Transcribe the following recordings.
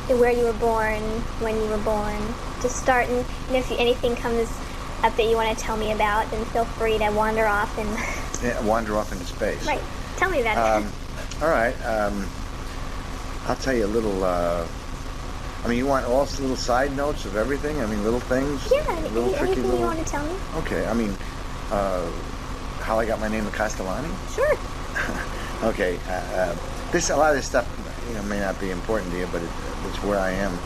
where you were born, when you were born. Just start, and if anything comes up that you want to tell me about, then feel free to wander off and... Yeah, wander off into space. Right. Tell me about it. All right. I'll tell you a little... I mean, you want all little side notes of everything? I mean, little things? Yeah, anything you want to tell me? Okay, I mean, how I got my name of Castellani? Sure. Okay, a lot of this stuff, may not be important to you, but it's where I am.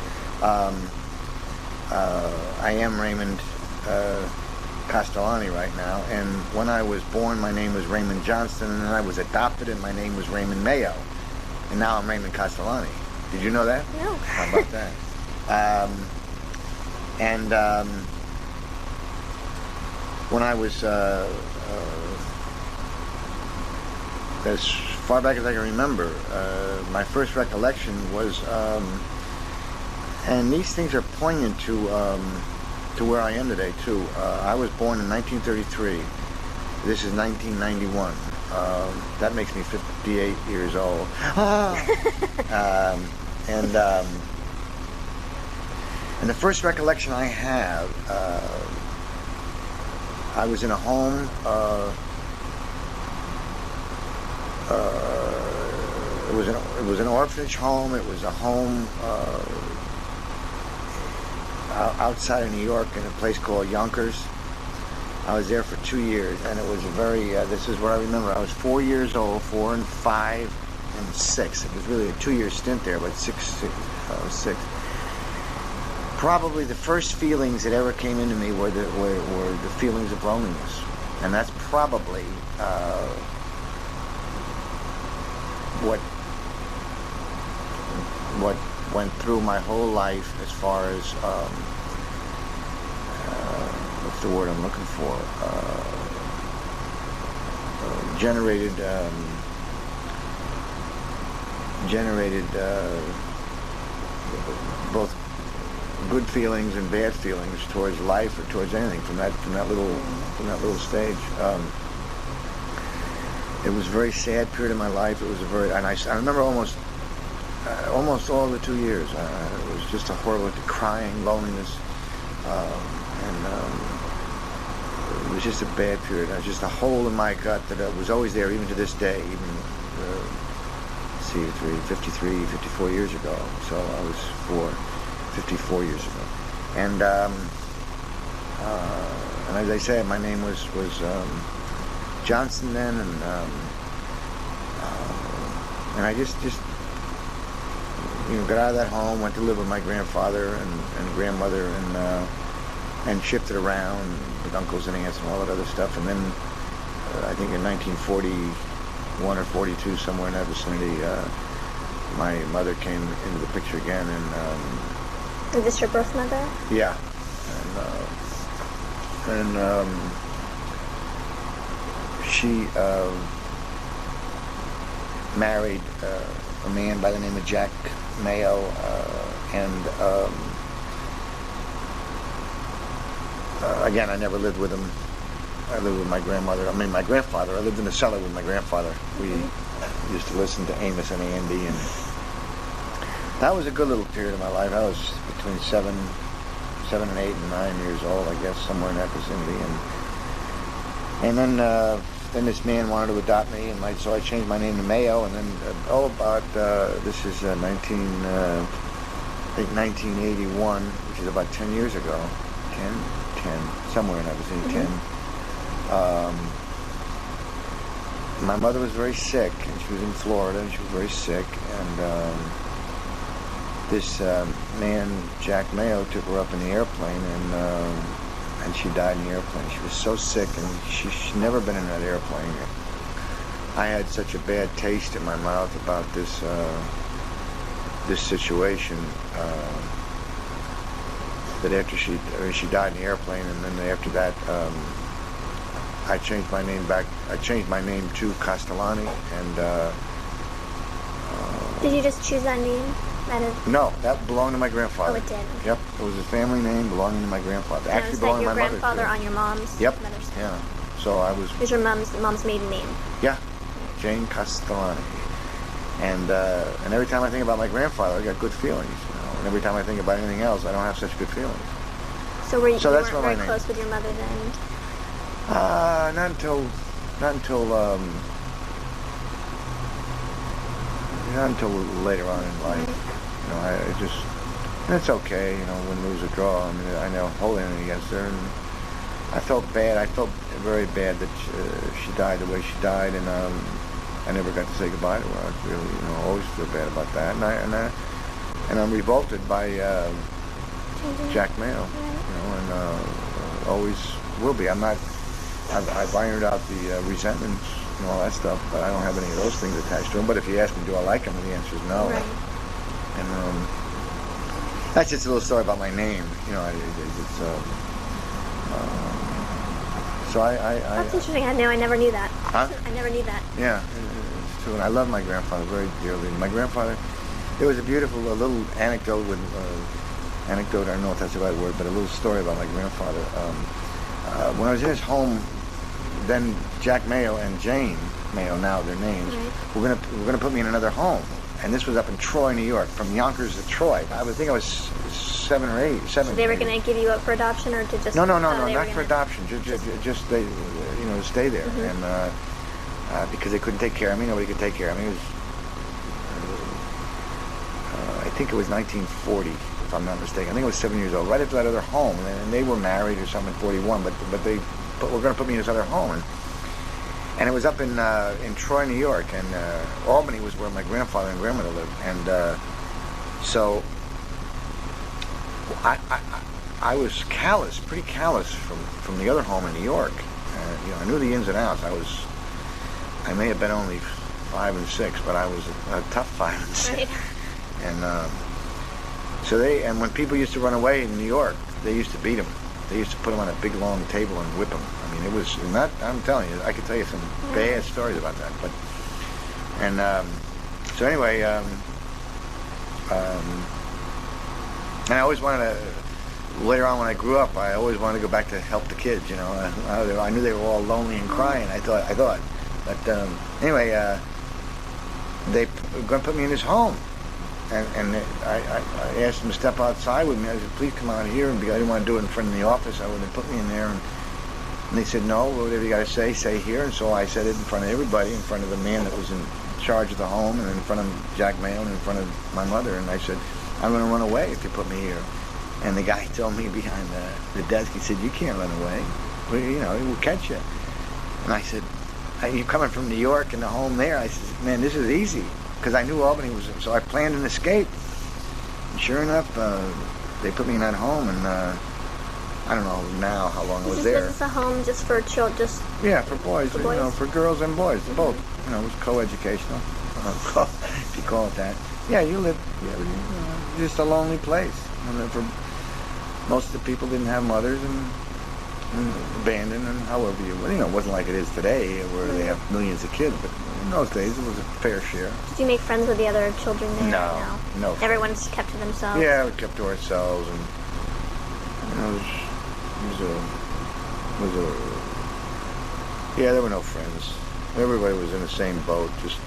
I am Raymond Castellani right now, and when I was born, my name was Raymond Johnston, and then I was adopted, and my name was Raymond Mayo, and now I'm Raymond Castellani. Did you know that? No. How about that? When I was as far back as I can remember, my first recollection was, and these things are poignant to where I am today too. I was born in 1933. This is 1991. That makes me 58 years old. And the first recollection I have, I was in a home. It was an orphanage home. It was a home outside of New York in a place called Yonkers. I was there for 2 years, and it was a very, this is what I remember. I was 4 years old, 4 and 5 and 6. It was really a 2-year stint there, but I was 6. Probably the first feelings that ever came into me were the feelings of loneliness. And that's probably what went through my whole life as far as what's the word I'm looking for? Generated both good feelings and bad feelings towards life or towards anything from that little stage. It was a very sad period of my life. It was I remember almost all the 2 years. It was just a horrible crying, loneliness, it was just a bad period. It was just a hole in my gut that was always there, even to this day, even 54 years ago. So I was 54 years ago. And as I said, my name was Johnson then, and I just got out of that home, went to live with my grandfather and grandmother, and shifted around with uncles and aunts and all that other stuff. And then I think in 1941 or 42, somewhere in that vicinity, my mother came into the picture again. And is this your birth mother? Yeah. And she married a man by the name of Jack Mayo, again, I never lived with him. I lived with my grandfather. I lived in the cellar with my grandfather. We used to listen to Amos and Andy, and that was a good little period of my life. I was between 7 and 8 and 9 years old, I guess, somewhere in that vicinity. And then this man wanted to adopt me, and so I changed my name to Mayo. And then this is 1981, which is about 10 years ago. 10, somewhere in that vicinity. 10. My mother was very sick, and she was in Florida, and she was very sick, and this man, Jack Mayo, took her up in the airplane, and she died in the airplane. She was so sick, and she'd never been in that airplane. I had such a bad taste in my mouth about this situation, that after she died in the airplane, and then after that, I changed my name back. I changed my name to Castellani, and did you just choose that name? No, that belonged to my grandfather. Oh, it did. Yep, it was a family name belonging to my grandfather. And Actually, belonged to my mother. Your grandfather on your mom's mother's side. Yeah. So I was. It was your mom's maiden name. Yeah, Jane Castellani. And every time I think about my grandfather, I got good feelings. And every time I think about anything else, I don't have such good feelings. So were you, So you that's weren't what very my name. close with your mother then? Not until later on in life. You know, I just, and it's okay, you know, win, lose, or draw. I mean, I never hold anything against her, and I felt bad. I felt very bad that she died the way she died, and I never got to say goodbye to her. I really, you know, always feel bad about that, and I'm revolted by Jack Mayo, you know, and always will be. I'm not. I've ironed out the resentments and all that stuff, but I don't have any of those things attached to him. But if you ask me, do I like him? The answer is no. Right. And that's just a little story about my name. You know, so That's interesting. I never knew that. Huh? I never knew that. Yeah, it's true. And I love my grandfather very dearly. My grandfather, there was a beautiful little anecdote with anecdote. I don't know if that's the right word, but a little story about my grandfather. When I was in his home, then Jack Mayo and Jane Mayo, now their names, Right. were gonna put me in another home, and this was up in Troy, New York, from Yonkers to Troy. I would think I was 7 or 8. So they were going to give you up for adoption, or to just? No, they not were for gonna- adoption. Just they, you know, stay there, and because they couldn't take care of me, nobody could take care of me. It was, I think it was 1940, if I'm not mistaken. I think I was 7 years old, right after that other home, and they were married or something in 41, but they were going to put me in this other home, and it was up in Troy, New York, and Albany was where my grandfather and grandmother lived, and so I was callous, pretty callous from the other home in New York. You know, I knew the ins and outs. I may have been only 5 and 6, but I was a tough 5 and 6. Right. And and when people used to run away in New York, they used to beat them. They used to put them on a big long table and whip them. I mean, it was not. I'm telling you, I could tell you some bad stories about that. But so anyway, and I always wanted to. Later on, when I grew up, I always wanted to go back to help the kids. You know, I knew they were all lonely and crying. I thought. But anyway, they were going to put me in his home. And I asked them to step outside with me. I said, please come out here. And I didn't want to do it in front of the office. I would have put me in there. And they said, no, whatever you got to say here. And so I said it in front of everybody, in front of the man that was in charge of the home, and in front of Jack Mayo, and in front of my mother. And I said, I'm going to run away if you put me here. And the guy told me behind the desk, he said, you can't run away. Well, you know, we'll catch you. And I said, you're coming from New York and the home there. I said, man, this is easy. Because I knew Albany was, so I planned an escape. And sure enough, they put me in that home, and I don't know now how long I was there. Was this a home just for children? Just yeah, for boys, for you know, boys? for girls and boys, both. You know, it was co-educational, if you call it that. Yeah, you live, just a lonely place. And for most of the people didn't have mothers and abandoned, and however you know, it wasn't like it is today where they have millions of kids, but in those days it was a fair share. Did you make friends with the other children there? No. Everyone just kept to themselves? Yeah, we kept to ourselves, and you know, yeah, there were no friends. Everybody was in the same boat, just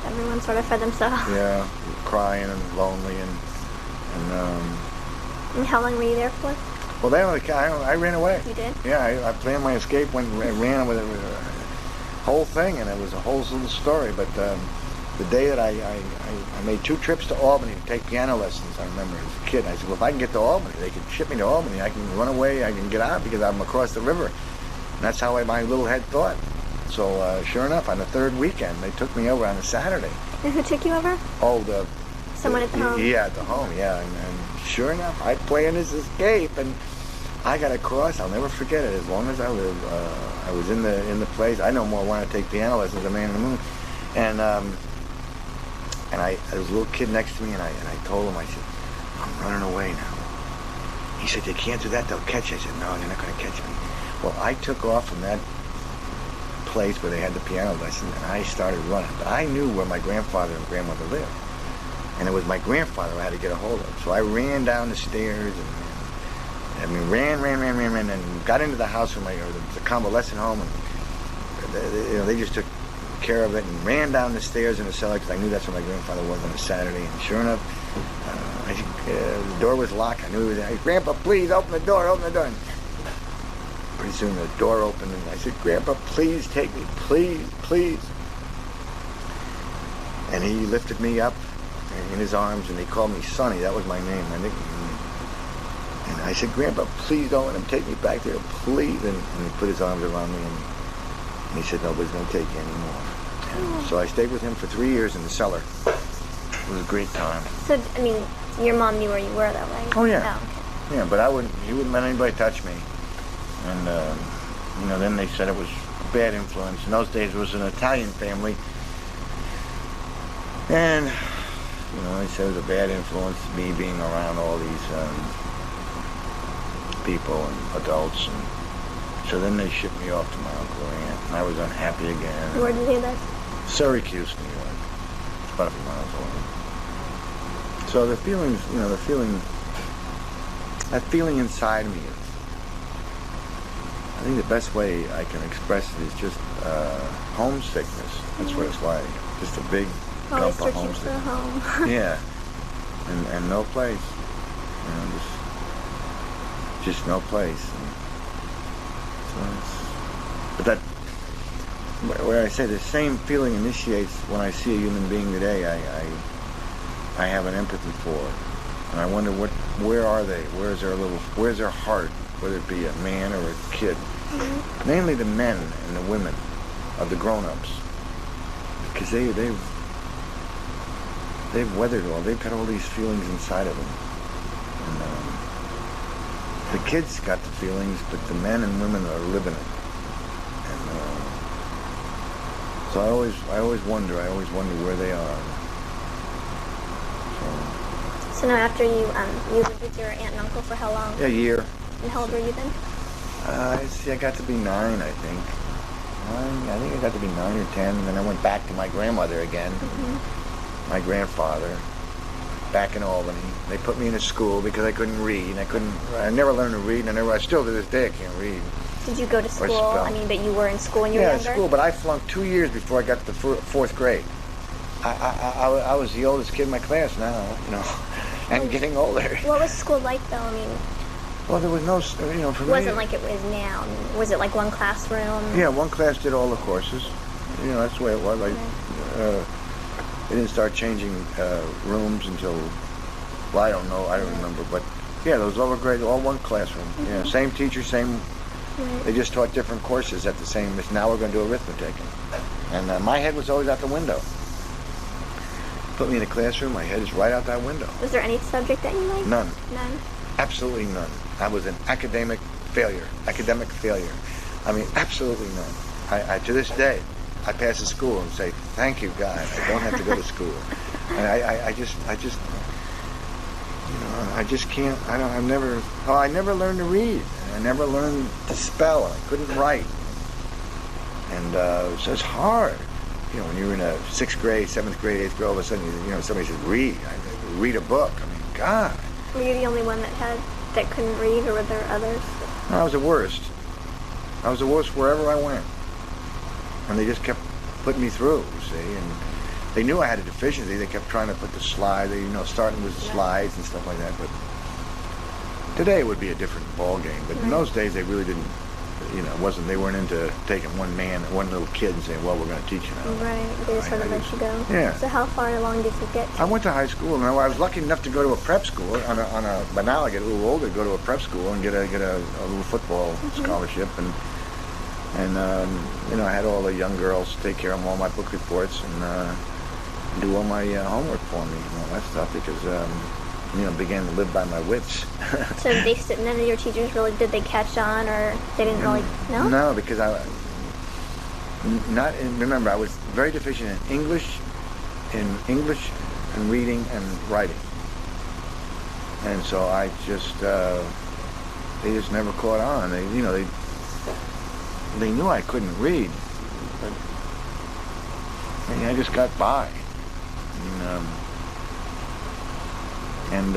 Everyone sort of for themselves? yeah, crying and lonely, and And how long were you there for? well, then I ran away. You did? Yeah, I planned my escape, ran with the whole thing, and it was a whole little story. But the day that I made 2 trips to Albany to take piano lessons, I remember as a kid, I said, well, if I can get to Albany, they can ship me to Albany, I can run away, I can get out because I'm across the river. And that's how my little head thought. So sure enough, on the 3rd weekend, they took me over on a Saturday. And who took you over? Oh, Someone at the home? Yeah, at the home, yeah. And sure enough, I planned this escape, and I got across. I'll never forget it. As long as I live, I was in the place. I no more want to take piano lessons than Man in the Moon. And there was a little kid next to me, and I told him, I said, I'm running away now. He said, they can't do that. They'll catch you. I said, no, they're not going to catch me. Well, I took off from that place where they had the piano lesson, and I started running. But I knew where my grandfather and grandmother lived. And it was my grandfather I had to get a hold of. So I ran down the stairs and ran, and got into the house with the convalescent home, and they just took care of it, and ran down the stairs in the cellar because I knew that's where my grandfather was on a Saturday. And sure enough, The door was locked. I knew he was there. Grandpa, please open the door, open the door. And pretty soon the door opened, and I said, Grandpa, please take me, please, please. And he lifted me up in his arms, and he called me Sonny. That was my name, my nickname. And I said, Grandpa, please don't let him take me back there, please. And he put his arms around me, and he said, nobody's going to take you anymore. And so I stayed with him for 3 years in the cellar. It was a great time. So, I mean, your mom knew where you were, though, right? Oh, yeah. Oh, okay. Yeah, but he wouldn't let anybody touch me. And, then they said it was a bad influence. In those days, it was an Italian family. And, they said it was a bad influence, me being around all these people and adults. And so then they shipped me off to my uncle and aunt, and I was unhappy again. Where did you live? Syracuse, New York. It's about a few miles away. So the feelings, that feeling inside me, I think the best way I can express it is just homesickness. That's what it's like. Just a big Always dump of searching for a homesickness. home. Yeah. And no place. Just no place. And so but that, where I say the same feeling initiates when I see a human being today, I have an empathy for. And I wonder where are they? Where's their heart? Whether it be a man or a kid. Mm-hmm. Mainly the men and the women of the grown-ups. Because they've weathered they've got all these feelings inside of them. And the kids got the feelings, but the men and women are living it. And so I always wonder where they are. So now after you lived with your aunt and uncle for how long? A year. And how old were you then? I got to be 9, I think. I think I got to be 9 or 10, and then I went back to my grandmother again. Mm-hmm. My grandfather, back in Albany. They put me in a school because I couldn't read. I never learned to read, and I still to this day I can't read. Did you go to school? I mean, but you were in school when you were younger? Yeah, school, but I flunked 2 years before I got to the 4th grade. I was the oldest kid in my class now, and getting older. What was school like, though? I mean, well, there was no, for me. It wasn't like it is now. I mean, was it like one classroom? Yeah, one class did all the courses. That's the way it was. They didn't start changing rooms until, well, I don't know, I don't remember, but yeah, those lower grades, all one classroom. Mm-hmm. Yeah, same teacher, same. Right. They just taught different courses at the same. Now we're going to do arithmetic, and my head was always out the window. Put me in a classroom, my head is right out that window. Was there any subject that you liked? None. None? Absolutely none. I was an academic failure. I mean, absolutely none. I to this day, I pass a school and say, thank you, God, I don't have to go to school. And I just can't, I never learned to read. I never learned to spell. I couldn't write. And so it's hard. When you're in a 6th grade, 7th grade, 8th grade, all of a sudden, somebody says, read a book. I mean, God. Were you the only one that couldn't read, or were there others? No, I was the worst. I was the worst wherever I went. And they just kept putting me through, you see. And they knew I had a deficiency. They kept trying to put the slides, starting with the slides and stuff like that. But today it would be a different ball game. But in those days, they really didn't. They weren't into taking one little kid and saying, well, we're going to teach you now. Right, they just sort of let you go. Yeah. So how far along did you get to? I went to high school, and I was lucky enough to go to a prep school, but now I get a little older, go to a prep school and get a little football scholarship, and I had all the young girls take care of all my book reports and do all my homework for me and all that stuff, because began to live by my wits. So none of your teachers really, did they catch on, or they didn't really, no? No, because remember, I was very deficient in English and reading and writing. And so I just, they just never caught on. They knew I couldn't read, but I just got by. And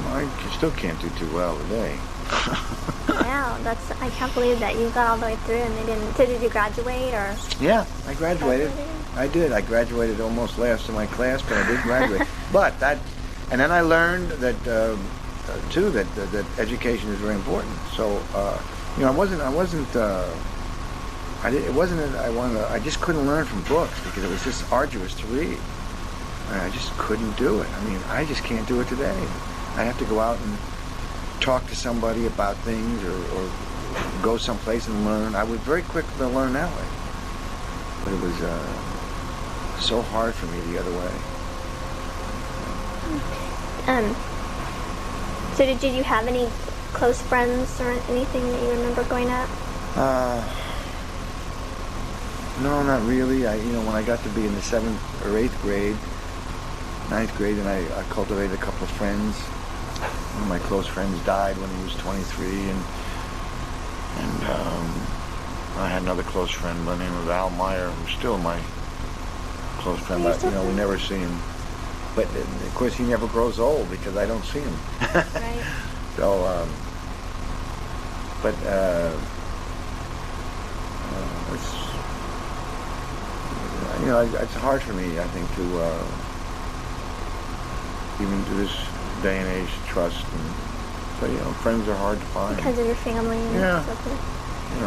I still can't do too well today. Wow, I can't believe that you got all the way through and they didn't. So did you graduate or? Yeah, I graduated. I did. I graduated almost last in my class, but I did graduate. And then I learned that too that education is very important. So I just couldn't learn from books because it was just arduous to read. And I just couldn't do it. I mean, I just can't do it today. I have to go out and talk to somebody about things or go someplace and learn. I was very quick to learn that way. But it was so hard for me the other way. So did you have any close friends or anything that you remember growing up? No, not really. When I got to be in the 7th or 8th grade, 9th grade, and I cultivated a couple of friends. One of my close friends died when he was 23, and I had another close friend by the name of Al Meyer, who's still my close friend, but we never see him. But of course, he never grows old because I don't see him. Right. So, it's hard for me, I think, to even to this day and age, trust. And so, friends are hard to find. Because of your family and yeah. stuff. And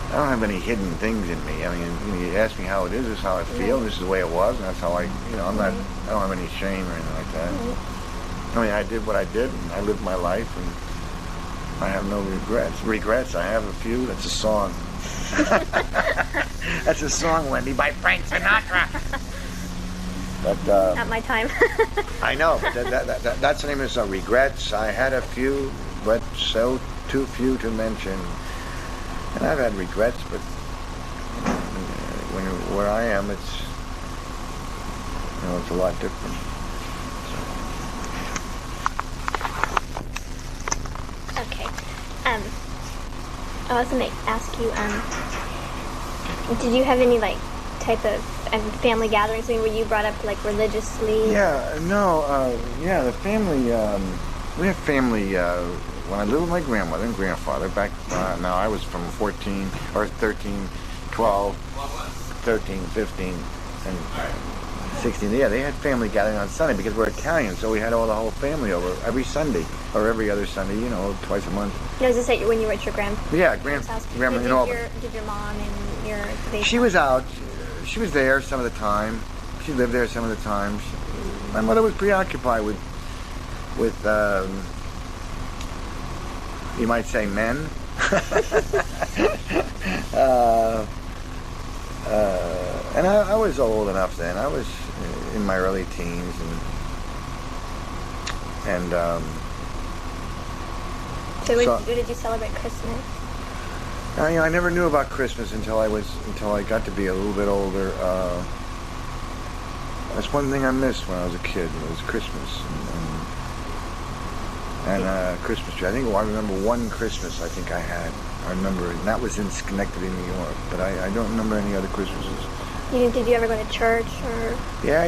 I don't have any hidden things in me. I mean, you ask me how it is, this is how I feel, this is the way it was, and that's how I don't have any shame or anything like that. I mean, I did what I did, and I lived my life, and I have no regrets. Regrets, I have a few. That's a song. That's a song, Wendy, by Frank Sinatra. But Not my time. I know, but that's the name of the song. Regrets, I had a few, but so too few to mention. And I've had regrets, but where I am, it's a lot different. Okay. I was going to ask you, did you have any type of family gatherings? I mean, were you brought up religiously? Yeah, no, the family. We have family. When I lived with my grandmother and grandfather back, now I was from 14 or 13, 12, 13, 15, and 16. Yeah, they had family gathering on Sunday because we're Italian, so we had the whole family over every Sunday or every other Sunday, twice a month. No, was this when you were at your grandparents' house? Grandma in Albany. Did your mom and your... She was out. She was there some of the time. She lived there some of the time. My mother was preoccupied with you might say men. And I was old enough then. I was in my early teens, and So when did you celebrate Christmas? I never knew about Christmas until I got to be a little bit older. That's one thing I missed when I was a kid. It was Christmas and Christmas tree. I remember one Christmas I think I had. I remember, and that was in Schenectady, New York. But I don't remember any other Christmases. Did you ever go to church or? Yeah,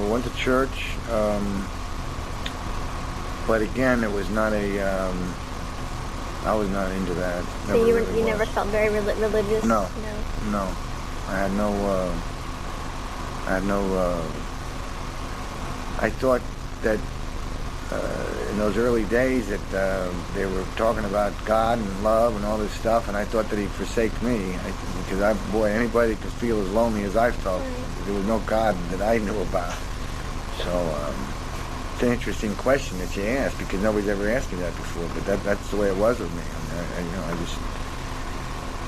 went to church. But again, it was not I was not into that. So you never felt very religious? No. I had no. I thought that in those early days that they were talking about God and love and all this stuff, and I thought that He'd forsake me because anybody could feel as lonely as I felt. Right. There was no God that I knew about. So it's an interesting question that you asked because nobody's ever asked me that before. But that's the way it was with me.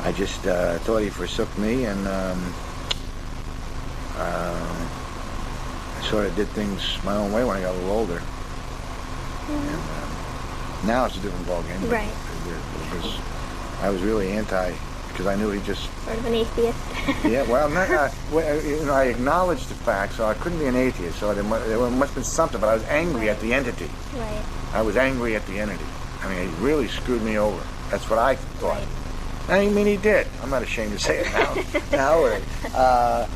I just thought He forsook me, and I sort of did things my own way when I got a little older. And now it's a different ballgame. Right. I was really anti, because I knew he just... Sort of an atheist. Yeah, well, I acknowledged the fact, so I couldn't be an atheist, so there must have been something, but I was angry at the entity. Right. I was angry at the entity. I mean, he really screwed me over. That's what I thought. Right. I mean, he did. I'm not ashamed to say it now.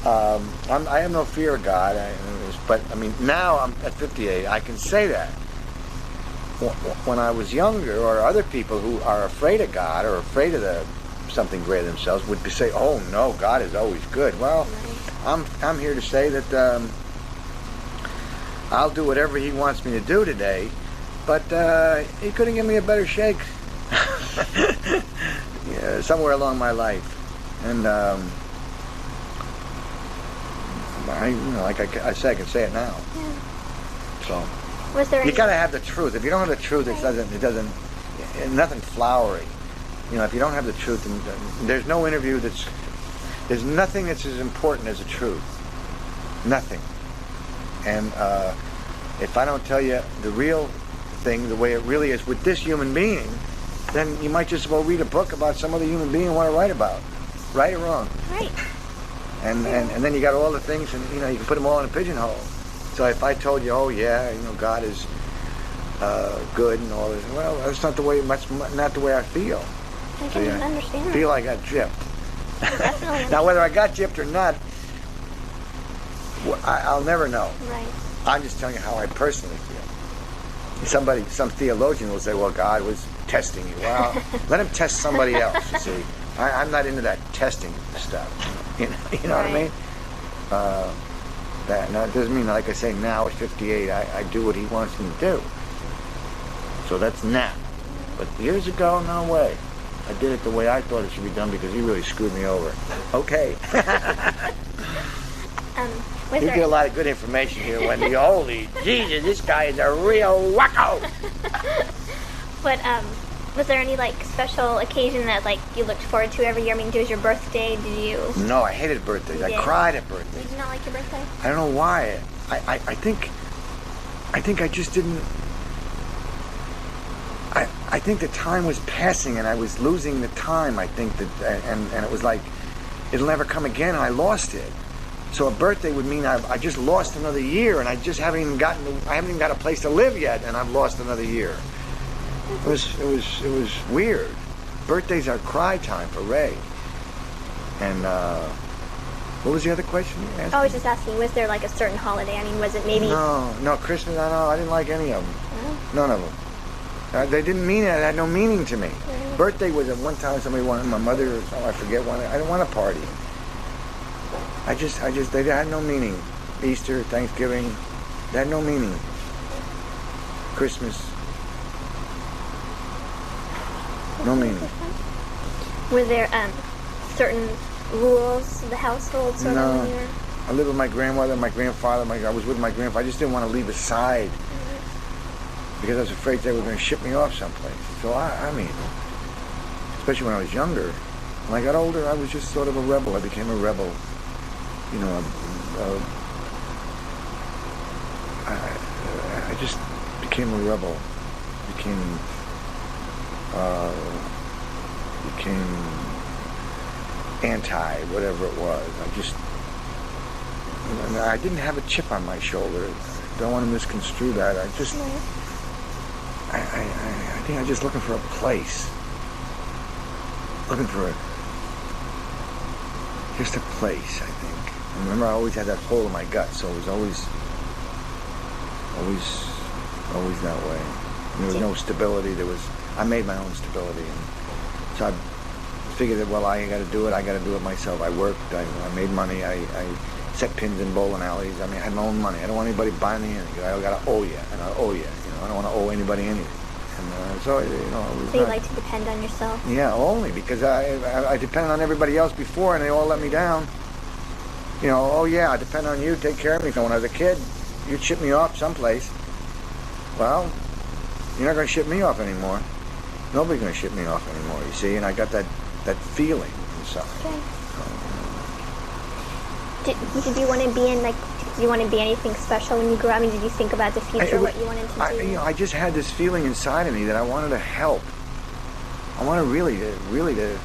I have no fear of God, but I mean, now I'm at 58, I can say that. When I was younger, or other people who are afraid of God or afraid of something greater than themselves would say, "Oh no, God is always good." Well, I'm here to say that I'll do whatever He wants me to do today, but He couldn't give me a better shake yeah, somewhere along my life, and like I said, I can say it now. Yeah. So. Was there You gotta have the truth. If you don't have the truth, it doesn't, nothing flowery. You know, if you don't have the truth, then there's no interview there's nothing that's as important as the truth. Nothing. And if I don't tell you the real thing, the way it really is with this human being, then you might just well read a book about some other human being you want to write about. Right or wrong? Right. And then you got all the things, and you know, you can put them all in a pigeonhole. So if I told you, oh yeah, you know, God is good and all this, well, that's not the way not the way I feel. I can understand. I feel I got gypped. Definitely. Now whether I got gypped or not, I'll never know. Right. I'm just telling you how I personally feel. Some theologian will say, well, God was testing you. Well, let Him test somebody else. You see, I'm not into that testing stuff. You know what I mean? That now it doesn't mean, like I say, now at 58 I do what He wants me to do. So that's now. But years ago, no way. I did it the way I thought it should be done because He really screwed me over. Okay. You get a lot of good information here, Wendy. Holy Jesus, this guy is a real wacko. But was there any like special occasion that like you looked forward to every year? I mean, it was your birthday. Did you? No, I hated birthdays. I cried at birthdays. Did you not like your birthday? I don't know why. I think I just didn't. I think the time was passing and I was losing the time. I think that, and it was like it'll never come again, and I lost it. So a birthday would mean I just lost another year, and I haven't even got a place to live yet, and I've lost another year. It was weird. Birthdays are cry time for Ray. And what was the other question you asked? I was just asking, was there like a certain holiday? I mean, was it maybe? No, Christmas. I didn't like any of them. Oh. None of them. They didn't mean it. It had no meaning to me. Mm-hmm. Birthday was at one time somebody wanted my mother. I forget one. I didn't want a party. They had no meaning. Easter, Thanksgiving, they had no meaning. Christmas, no meaning. Were there certain rules of the household sort of when you were? I lived with my grandmother, my grandfather. I was with my grandfather. I just didn't want to leave aside because I was afraid they were going to ship me off someplace. So I mean, especially when I was younger. When I got older, I was just sort of a rebel. I became a rebel. You know, I just became a rebel. Became anti whatever it was. I didn't have a chip on my shoulder. Don't want to misconstrue that. I think I'm just looking for a place. Looking for just a place, I think. And remember, I always had that hole in my gut, so it was always that way. And there was no stability. I made my own stability, and so I figured that I got to do it. I got to do it myself. I worked. I made money. I set pins in bowling alleys. I mean, I had my own money. I don't want anybody buying me anything. I got to owe you, and I owe you. I don't want to owe anybody anything. And so you like to depend on yourself? Yeah, only because I depended on everybody else before, and they all let me down. Oh yeah, I depend on you, take care of me. When I was a kid, you'd ship me off someplace. Well, you're not going to ship me off anymore. Nobody's going to ship me off anymore, you see, and I got that feeling inside. Okay. Did you want to be did you want to be anything special when you grew up? I mean, did you think about the future, what you wanted to do? I just had this feeling inside of me that I wanted to help. I wanted really to.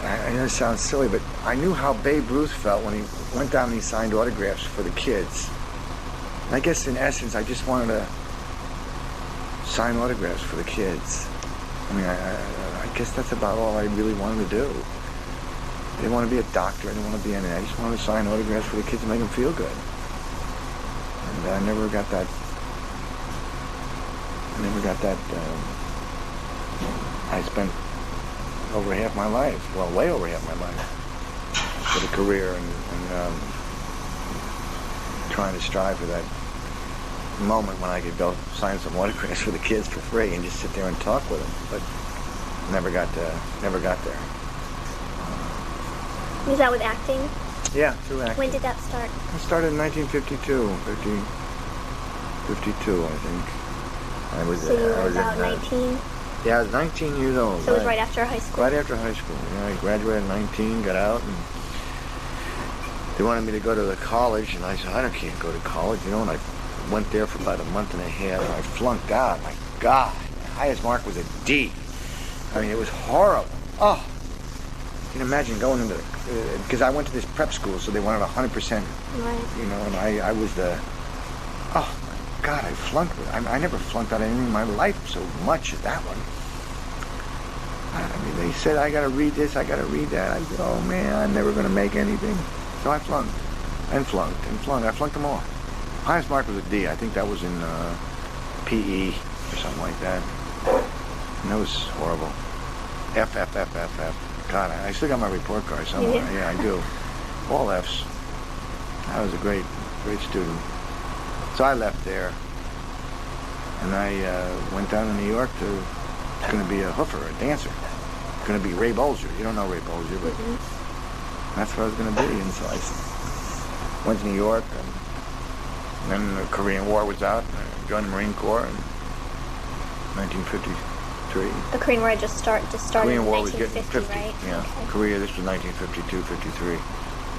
I know it sounds silly, but I knew how Babe Ruth felt when he went down and he signed autographs for the kids. And I guess in essence, I just wanted to sign autographs for the kids. I mean, I guess that's about all I really wanted to do. didn't want to be a doctor. I didn't want to be anything. I just wanted to sign autographs for the kids to make them feel good. And I never got that. I spent over half my life, well, way over half my life, with a career and trying to strive for that moment when I could go sign some autographs for the kids for free and just sit there and talk with them, but never got there. Was that with acting? Yeah, through acting. When did that start? It started in 1952, 52, I think. So you were about 19? Yeah, I was 19 years old. So it was right after high school? Right after high school. Yeah, I graduated at 19, got out, and they wanted me to go to the college, and I said, I can't go to college, you know, and I went there for about a month and a half, and I flunked out. My God, my highest mark was a D. I mean, it was horrible. Oh, you can imagine going into because I went to this prep school, so they wanted 100%, right. You know, and I was the, oh, my God, I flunked. I never flunked out of anything in my life so much as that one. I mean, they said, I got to read this, I got to read that. I said, oh, man, I'm never going to make anything. So I flunked, and flunked, and flunked. I flunked them all. Highest mark was a D. I think that was in PE or something like that. And that was horrible. F. God, I still got my report card somewhere. Yeah, I do. All Fs. I was a great student. So I left there, and I went down to New York to going to be a hoofer, a dancer. Going to be Ray Bolger. You don't know Ray Bolger, but that's what I was going to be. And so I went to New York, and then the Korean War was out, and I joined the Marine Corps in 1953. The Korean War just started Korean in War was 1950, getting 50, right? yeah. Okay. Korea, this was 1952, 53.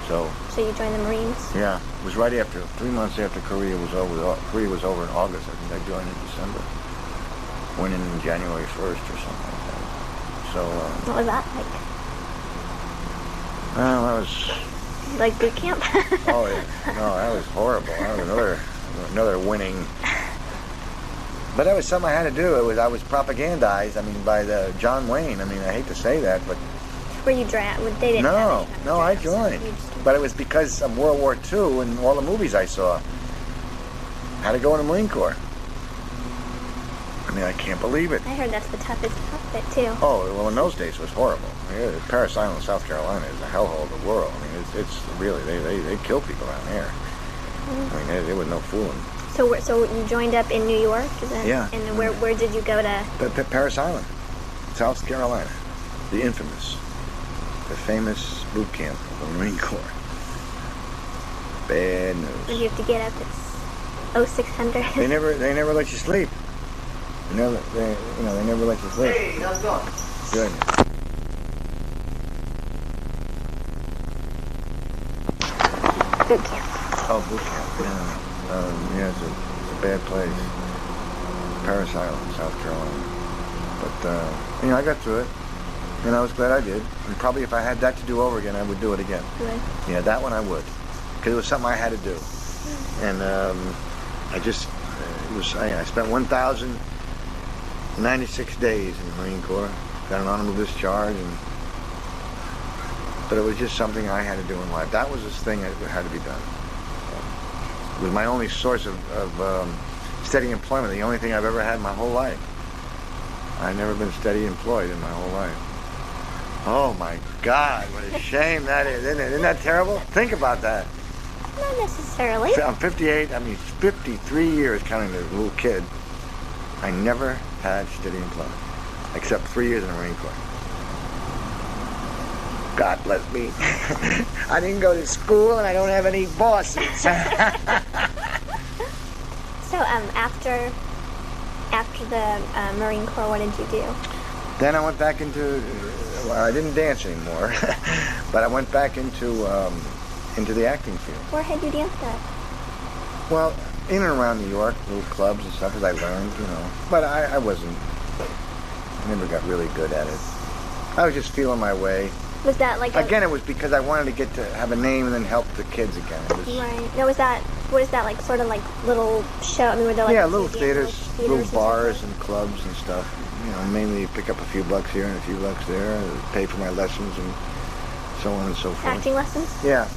So you joined the Marines? Yeah, it was right after, 3 months after Korea was over. Korea was over in August. I think I joined in December. Went in January 1st or something like that. So, what was that like? Well, that was... Like boot camp? Oh, yeah. No, that was horrible. That was another winning... But that was something I had to do. I was propagandized, by the John Wayne. I hate to say that, but... Were you drafted? They didn't have any No, I joined. But it was because of World War II and all the movies I saw. I had to go in the Marine Corps. I can't believe it. I heard that's the toughest outfit, too. Oh, well, in those days it was horrible. Parris Island, South Carolina is the hellhole of the world. It's really, they kill people down there. There was no fooling. So you joined up in New York? Yeah. And where did you go to? Parris Island, South Carolina. The infamous, the famous boot camp of the Marine Corps. Bad news. Did you have to get up at 0600? They never let you sleep. They never let you sleep. Hey, how's it going? Good. Boot camp. Oh, boot camp. Yeah, it's a bad place. Parris Island, South Carolina. But I got through it, and I was glad I did. And probably if I had that to do over again, I would do it again. Good. Yeah, that one I would, because it was something I had to do. And I spent 1,096 days in the Marine Corps. Got an honorable discharge, but it was just something I had to do in life. That was this thing that had to be done. It was my only source of steady employment, the only thing I've ever had in my whole life. I've never been steady employed in my whole life. Oh my God, what a shame that is, isn't it? Isn't that terrible? Think about that. Not necessarily. I'm 58, 53 years counting the little kid. I never had steady employment, except 3 years in the Marine Corps. God bless me. I didn't go to school and I don't have any bosses. So after the Marine Corps, what did you do? Then I went back into, I didn't dance anymore, but I went back into the acting field. Where had you danced at? Well, in and around New York, little clubs and stuff as I learned, But I never got really good at it. I was just feeling my way. Was that like Again, it was because I wanted to get to have a name and then help the kids again. Right. Now, what is that like? Sort of like little show? Were there like little theaters, little bars and clubs and stuff. Mainly pick up a few bucks here and a few bucks there, pay for my lessons and so on and so forth. Acting lessons? Yeah.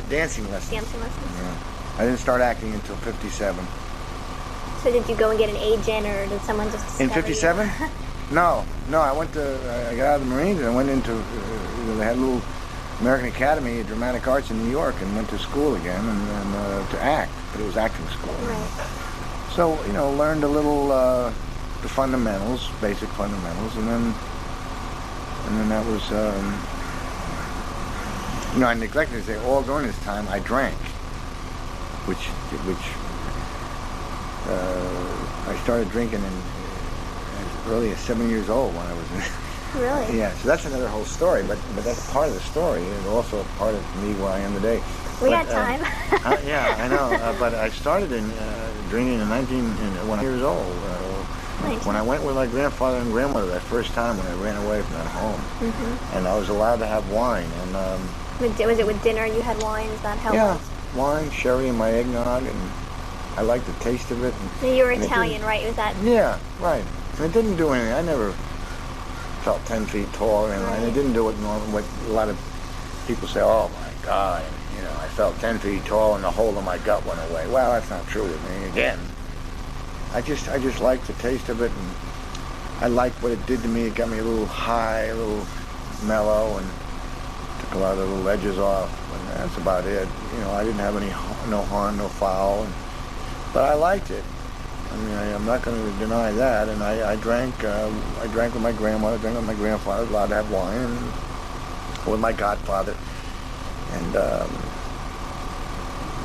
Dancing lessons. Dancing lessons? Yeah. I didn't start acting until 57. So did you go and get an agent, or did someone just discover In 57? No. I went to, I got out of the Marines and I went into, they had a little American Academy of Dramatic Arts in New York and went to school again and to act, but it was acting school. Right. So, learned a little, the fundamentals, basic fundamentals, and then that was, I neglected to say, all during this time I drank, which I started drinking as early as 7 years old when I was in. Really? Yeah, so that's another whole story, but that's part of the story, and also part of me where I am today. We got time. Yeah, I know, but I started in drinking when I was years old. When I went with my grandfather and grandmother that first time when I ran away from that home, and I was allowed to have wine. And was it with dinner you had wine? Is that how? Yeah, wine, sherry, and my eggnog, and I liked the taste of it. And you were Italian, right? Was that? Yeah, right. And it didn't do anything. I never felt 10 feet tall, and it didn't do what a lot of people say. Oh my God, I felt 10 feet tall and the whole of my gut went away. Well, that's not true with me. Again, I just liked the taste of it, and I liked what it did to me. It got me a little high, a little mellow, and took a lot of the little edges off. And that's about it. I didn't have no harm, no foul, but I liked it. I mean, I'm not going to deny that. And I drank with my grandmother, drank with my grandfather, allowed to have wine, and with my godfather. And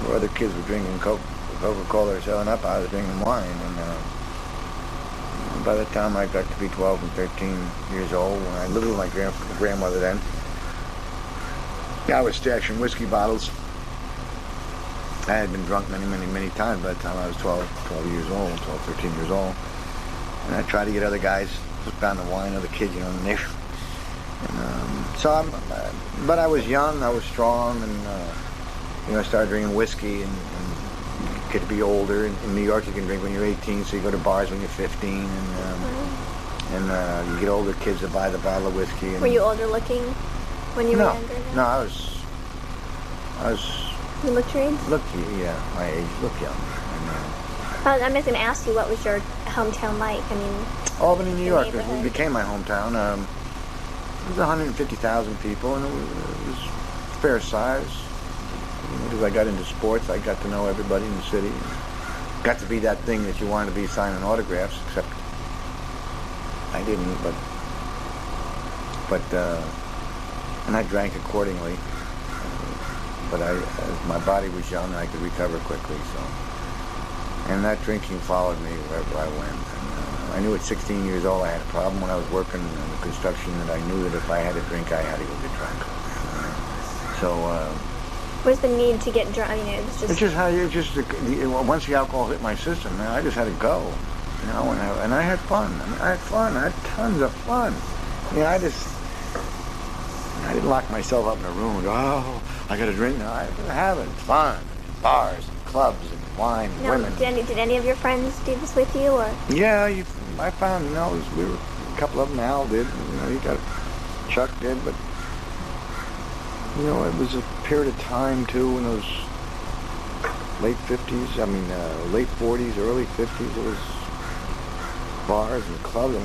where other kids were drinking Coca-Cola or 7-Up, I was drinking wine. And by the time I got to be 12 and 13 years old, when I lived with my grandmother then, I was stashing whiskey bottles. I had been drunk many times by the time I was 12 years old, 13 years old. And I tried to get other guys hooked on the wine, other kids, in the neighborhood. And, but I was young, I was strong, and I started drinking whiskey and get to be older. In New York, you can drink when you're 18, so you go to bars when you're 15, and you get older kids to buy the bottle of whiskey. And, were you older looking when you were younger? No, I was. You looked your age? My age, look young. I'm just going to ask you, what was your hometown like? I mean, Albany, New York, it became my hometown. It was 150,000 people, and it was fair size. Because I got into sports, I got to know everybody in the city. Got to be that thing that you wanted to be, signing autographs, except I didn't, and I drank accordingly. But as my body was young, I could recover quickly. So, and that drinking followed me wherever I went. And, I knew at 16 years old I had a problem when I was working in the construction, and I knew that if I had a drink, I had to go get drunk. What's the need to get drunk? I mean, it was just. It's just once the alcohol hit my system, man, I just had to go. And I had fun. I had tons of fun. I didn't lock myself up in a room and go, oh, I got to drink now. I was having fun, bars, and clubs, and wine, and women. Did any of your friends do this with you, or? Yeah, I found, we were a couple of them. Al did, Chuck did, but it was a period of time too in those late 50s. Late 40s, early 50s. It was bars and clubs. It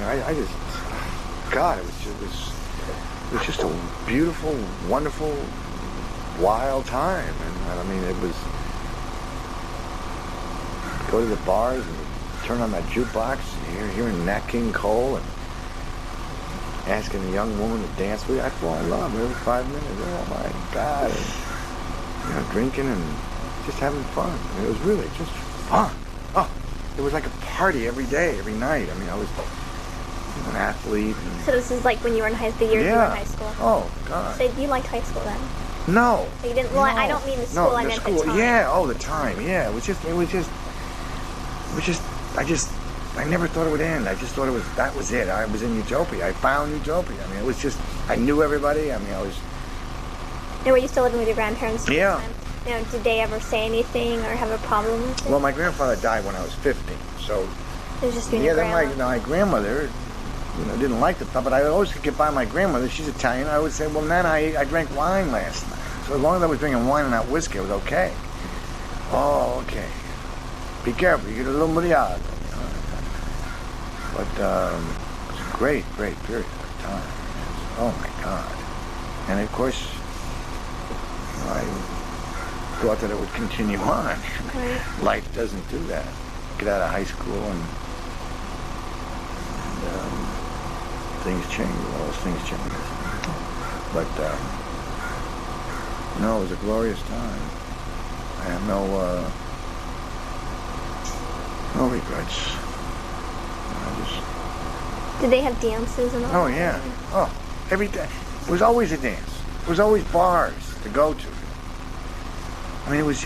was just a beautiful, wonderful, wild time. And it was, go to the bars and turn on that jukebox, and hearing Nat King Cole, and asking a young woman to dance with you. I'd fall in love every 5 minutes. Oh my God. And, drinking and just having fun. It was really just fun. Oh, it was like a party every day, every night. I was an athlete. So this is like when you were in high school, the years you were in high school? Oh, God. So you liked high school then? No. So you didn't? Well, no. I don't mean the school, I meant the time. Yeah, the time, yeah. I never thought it would end. I just thought that was it. I was in Utopia. I found Utopia. It was just, I knew everybody. I was... And were you still living with your grandparents at the time? Did they ever say anything or have a problem with it? Well, my grandfather died when I was 15, so... It was just you and your grandma? My grandmother, didn't like the thought, but I always could get by my grandmother. She's Italian. I would say, well, Nana, I drank wine last night. So as long as I was drinking wine and not whiskey, it was okay. Oh, okay. Be careful. You get a little muriago. But it's a great period of time. Oh, my God. And, of course, I thought that it would continue on. Right. Life doesn't do that. Get out of high school and things change. All those things change. But no, it was a glorious time. I have no regrets. I just. Did they have dances and all? Oh yeah. Oh, every day. It was always a dance. It was always bars to go to. I mean, it was.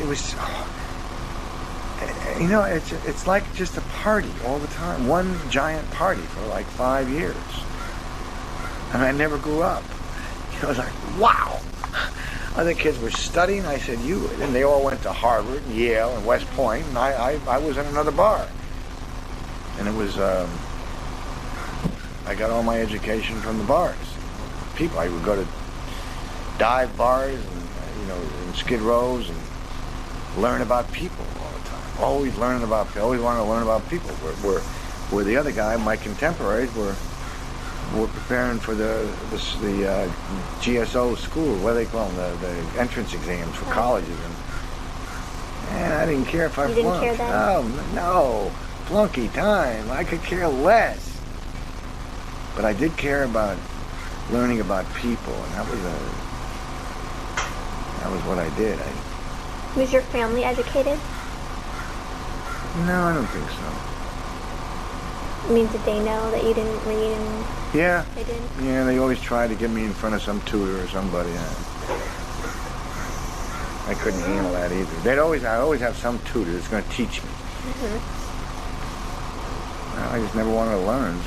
It's like just a party all the time. One giant party for like 5 years. And I never grew up. I was like, wow. Other kids were studying. I said, and they all went to Harvard, and Yale, and West Point, and I was in another bar. And it was, I got all my education from the bars. People, I would go to dive bars, and, in Skid Rows, and learn about people all the time. Always wanted to learn about people. Where the other guy, my contemporaries, were preparing for the GSO school, what do they call them, the entrance exams for colleges, and I didn't care if I flunked. You didn't care then? Oh, no, flunky time. I could care less. But I did care about learning about people, and that was what I did. Was your family educated? No, I don't think so. I mean, did they know that you didn't read and... Yeah. They did? Yeah, they always tried to get me in front of some tutor or somebody. I couldn't handle that either. I always have some tutor that's going to teach me. Mm-hmm. Well, I just never wanted to learn,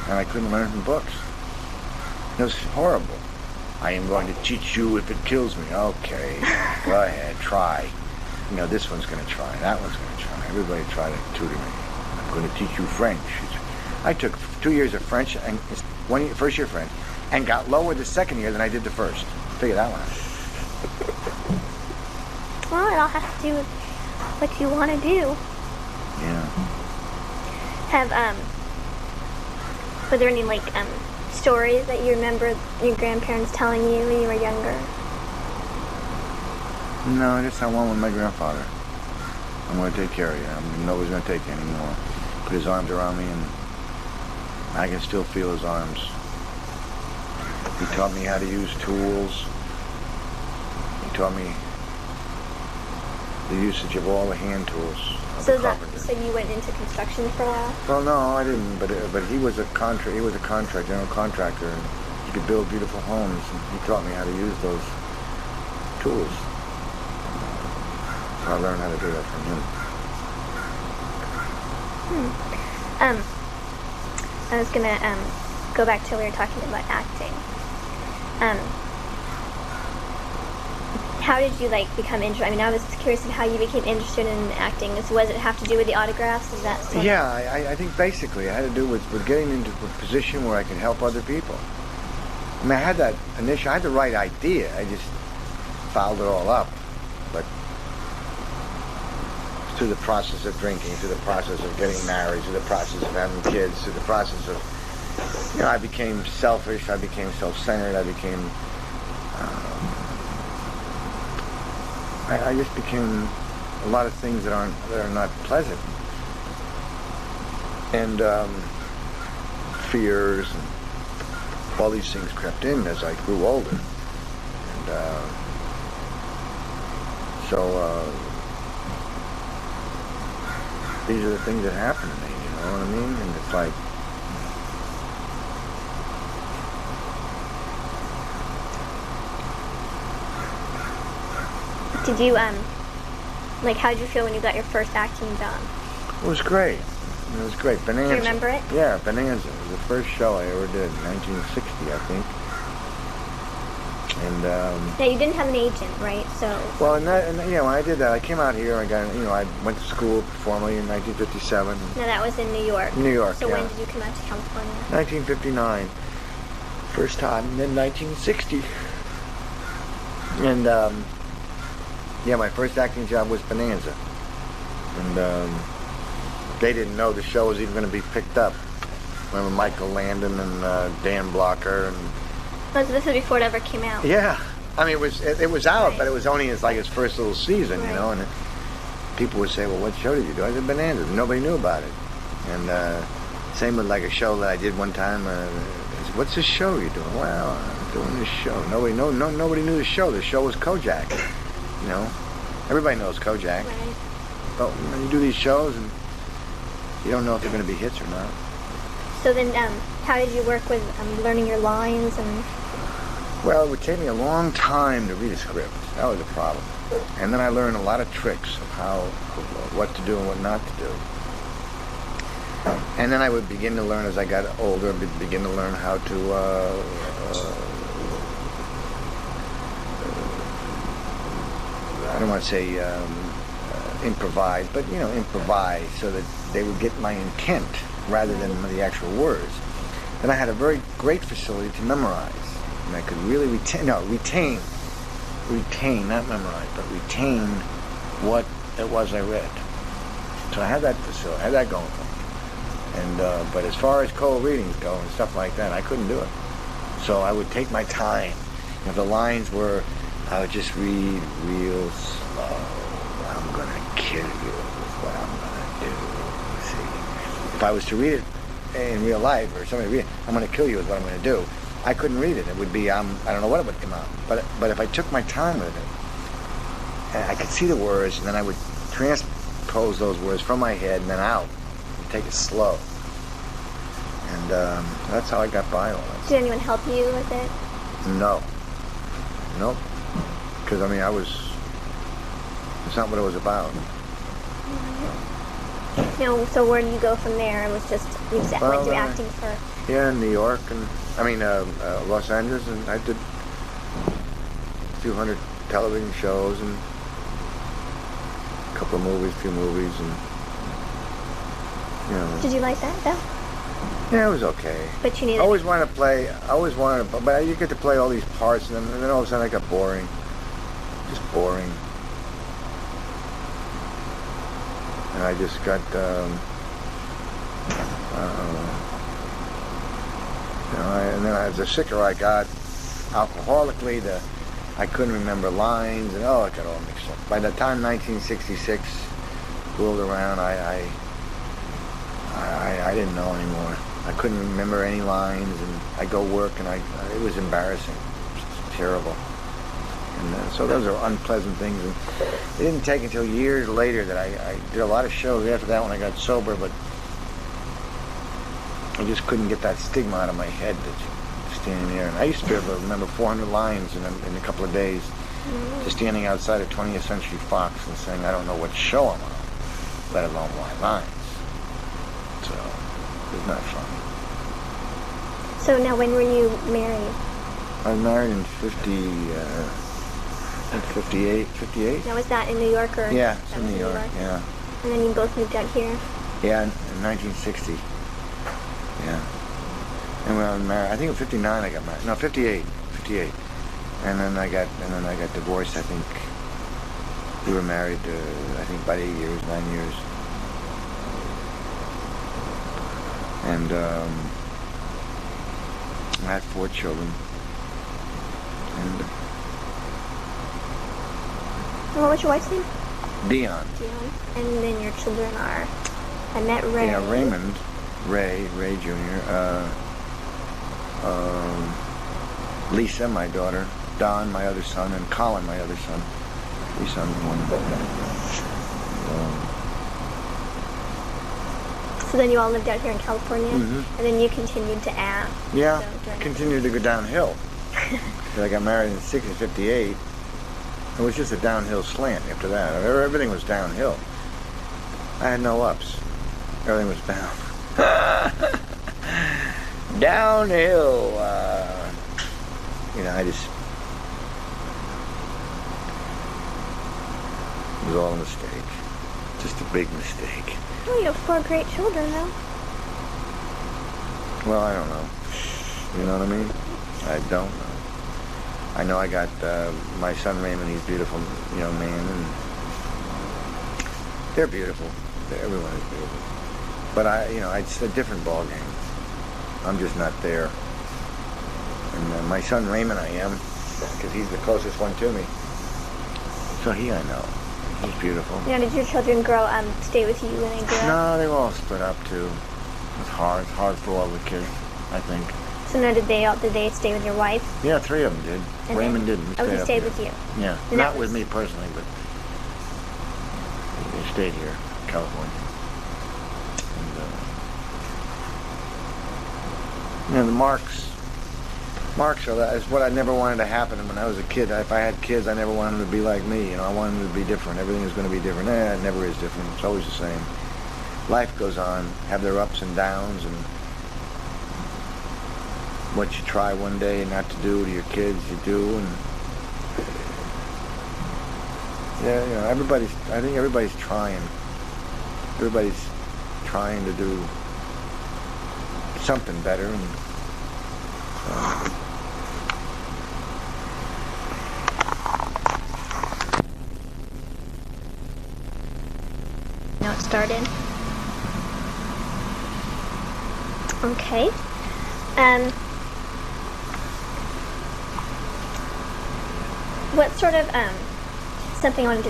and I couldn't learn from books. It was horrible. I am going to teach you if it kills me. Okay, go ahead, try. This one's going to try, that one's going to try. Everybody tried to tutor me. I'm going to teach you French. I took 2 years of French and first year French, and got lower the second year than I did the first. Figure that one out. Well, it all has to do with what you want to do. Yeah. Were there any stories that you remember your grandparents telling you when you were younger? No, I just had one with my grandfather. I'm going to take care of you. Nobody's going to take you anymore. Put his arms around me, and I can still feel his arms. He taught me how to use tools. He taught me the usage of all the hand tools of the carpenter. So you went into construction for a while? Well, no, I didn't. But he was a general contractor, and he could build beautiful homes. And he taught me how to use those tools. So I learned how to do that from him. I was gonna go back to we were talking about acting. How did you become interested? I mean, I was curious of how you became interested in acting. Was it have to do with the autographs? Is that something? Yeah, I think basically it had to do with getting into a position where I could help other people. I mean, I had the right idea. I just fouled it all up. But through the process of drinking, through the process of getting married, through the process of having kids, through the process of, I became selfish, I became self-centered, I just became a lot of things that are not pleasant. And fears and all these things crept in as I grew older. And these are the things that happen to me, you know what I mean? And it's like, did you, how did you feel when you got your first acting job? it was great. It was great. Bonanza. Do you remember it? Yeah, Bonanza. It was the first show I ever did in 1960, I think. And And Now you didn't have an agent, right? So. well, and when I did that, I came out here. I got, I went to school formally in 1957. Now that was in New York. New York. So yeah. when did you come out to California? 1959, first time, and then 1960. And my first acting job was Bonanza, and they didn't know the show was even going to be picked up. Remember Michael Landon and Dan Blocker and. So this was before it ever came out. Yeah, I mean it was out, Right. but it was only his first little season, Right. And people would say, "Well, what show did you do?" I said Bonanza. Nobody knew about it, and same with like a show that I did one time. They said, "What's this show you're doing?" Well, I'm doing this show. Nobody knew the show. The show was Kojak. Everybody knows Kojak. Right. But when you do these shows, and you don't know if they're going to be hits or not. So then, how did you work with learning your lines and? Well, it would take me a long time to read a script. That was the problem. And then I learned a lot of tricks of what to do and what not to do. And then I would begin to learn as I got older, begin to learn how to I don't want to say improvise, but improvise so that they would get my intent rather than the actual words. Then I had a very great facility to memorize. And I could really retain, not memorize, but retain what it was I read. So I had that facility, I had that going for me. And, but as far as cold readings go and stuff like that, I couldn't do it. So I would take my time. If the lines were, I would just read real slow. I'm going to kill you with what I'm going to do. See? If I was to read it in real life, or somebody read it, I'm going to kill you is what I'm going to do. I couldn't read it. It would be, I don't know what it would come out. But if I took my time with it, and I could see the words, and then I would transpose those words from my head and then out, and take it slow. And that's how I got by all this. Did anyone help you with it? No. Nope. Because, it's not what it was about. So where do you go from there? It was just, you just went to acting for... Yeah, New York, and Los Angeles, and I did a few hundred television shows and a couple of movies, few movies, and Did you like that though? Yeah, it was okay. But you needed. I always wanted to, but you get to play all these parts, and then all of a sudden I got boring, just boring, and I just got. And then as the sicker I got, alcoholically, I couldn't remember lines, and it got all mixed up. By the time 1966 rolled around, I didn't know anymore. I couldn't remember any lines, and I go work, and it was embarrassing, just terrible. And so those are unpleasant things. And it didn't take until years later that I did a lot of shows after that when I got sober, but I just couldn't get that stigma out of my head that standing there. And I used to be able to remember 400 lines in a couple of days, just standing outside of 20th Century Fox and saying, I don't know what show I'm on, let alone my lines. So it was not fun. So now when were you married? I was married in 58. Now was that in New York or? Yeah, it's in New York, yeah. And then you both moved out here? Yeah, in 1960. Yeah. And when I was married, I think in 59 I got married. No, 58. And then I got divorced. I think we were married, I think about 9 years. And I had 4 children. And what was your wife's name? Dion. And then your children are, I met Ray. Yeah, Raymond, Ray Jr., Lisa, my daughter, Don, my other son, and Colin, my other son. 3 sons and 1 daughter. So then you all lived out here in California, and then you continued to act. Yeah, continued to go downhill. I got married in 58. It was just a downhill slant after that. Everything was downhill. I had no ups. Everything was down. downhill. It was all a mistake. Just a big mistake. Well, you have 4 great children, though. Well, I don't know. You know what I mean? I don't know. I know I got my son Raymond. He's a beautiful young man, and they're beautiful. Everyone is beautiful. But it's a different ball game. I'm just not there. And my son Raymond, I am, because he's the closest one to me. So I know. He's beautiful. Now, did your children stay with you when they grew up? No, they were all split up too. It's hard for all the kids, I think. So now, did they stay with your wife? Yeah, 3 of them did. And Raymond didn't. He stayed with you? Yeah, and not with me personally, but they stayed here, in California. And the marks is what I never wanted to happen. When I was a kid, if I had kids, I never wanted them to be like me. I wanted them to be different. Everything is going to be different. It never is different. It's always the same. Life goes on, have their ups and downs, and what you try one day not to do to your kids, you do, and I think everybody's trying. Everybody's trying to do something better, and Now it started. Okay. What sort of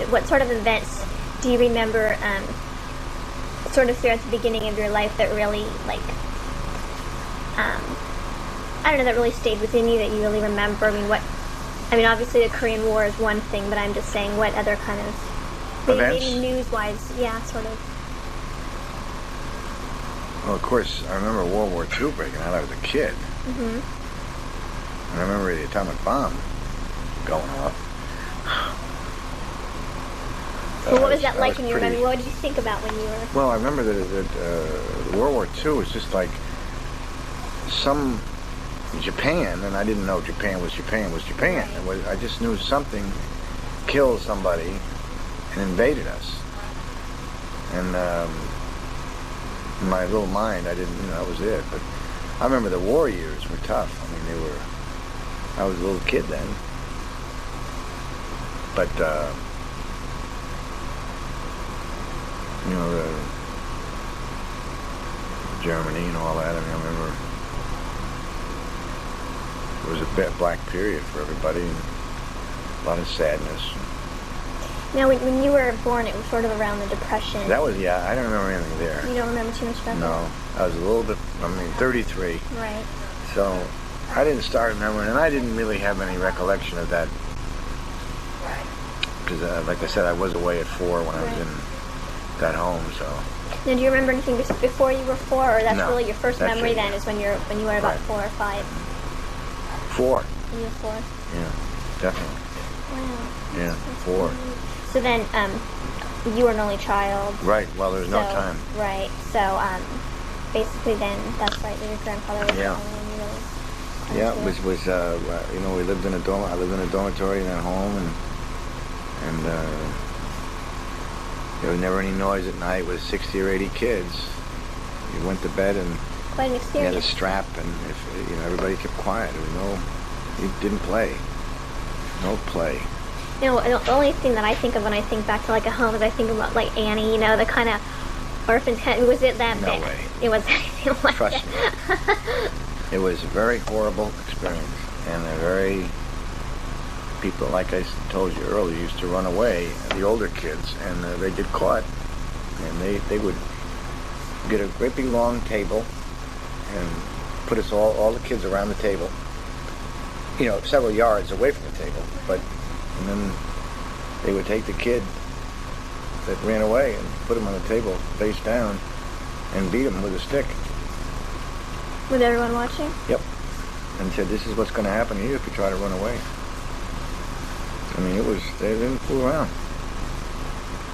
what sort of events do you remember sort of throughout the beginning of your life that really that really stayed within you, that you really remember? Obviously the Korean War is one thing, but I'm just saying, what other kind of maybe news-wise, sort of. Well, of course, I remember World War II breaking out. I was a kid. Mm-hmm. And I remember the atomic bomb going off. Well, what was that like when you remember? What did you think about when you were... Well, I remember that World War II was just like some Japan, and I didn't know Japan was Japan. Right. I just knew something killed somebody and invaded us. And in my little mind, I didn't, that was it. But I remember the war years were tough. I was a little kid then. But, Germany and all that, I remember it was a black period for everybody, and a lot of sadness. Now, when you were born, it was sort of around the Depression. That was, I don't remember anything there. You don't remember too much about that? No, I was a little bit, 33. Right. So, I didn't start remembering, and I didn't really have any recollection of that. Because, like I said, I was away at 4 when I was got home, so. Now, do you remember anything before you were 4, or that's really your first memory then, is when you were about 4 or 5? 4. When you were 4? Yeah, definitely. Wow. Yeah, 4. So then, you were an only child. Right, well, there was no time. Right, so, basically then, that's right, your grandfather was Yeah, it was we lived in a dorm. I lived in a dormitory in that home, and there was never any noise at night with 60 or 80 kids. You went to bed and quite an experience. You had a strap, and if everybody kept quiet. There was you didn't play. No play. The only thing that I think of when I think back to a home is I think about Annie, the kind of orphan tent. Was it that bad? No way. It was anything like Trust that. me. It was a very horrible experience, and people, like I told you earlier, used to run away, the older kids, and they get caught, and they would get a great big long table and put us all the kids around the table, several yards away from the table, and then they would take the kid that ran away and put him on the table face down and beat him with a stick. With everyone watching? Yep. And said, this is what's going to happen to you if you try to run away. They didn't fool around.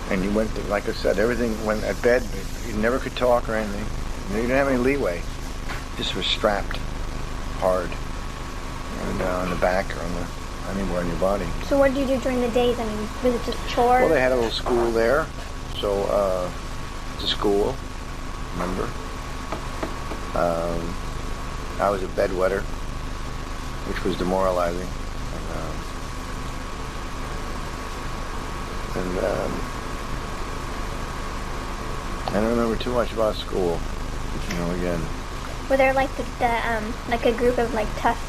And you went, like I said, everything went at bed, you never could talk or anything. You didn't have any leeway. Just was strapped hard. And on the back or on the anywhere in your body. So what did you do during the days? I mean, was it just chores? Well, they had a little school there, so it's a school, remember? I was a bedwetter, which was demoralizing. And I don't remember too much about school, again. Were there like like a group of like tough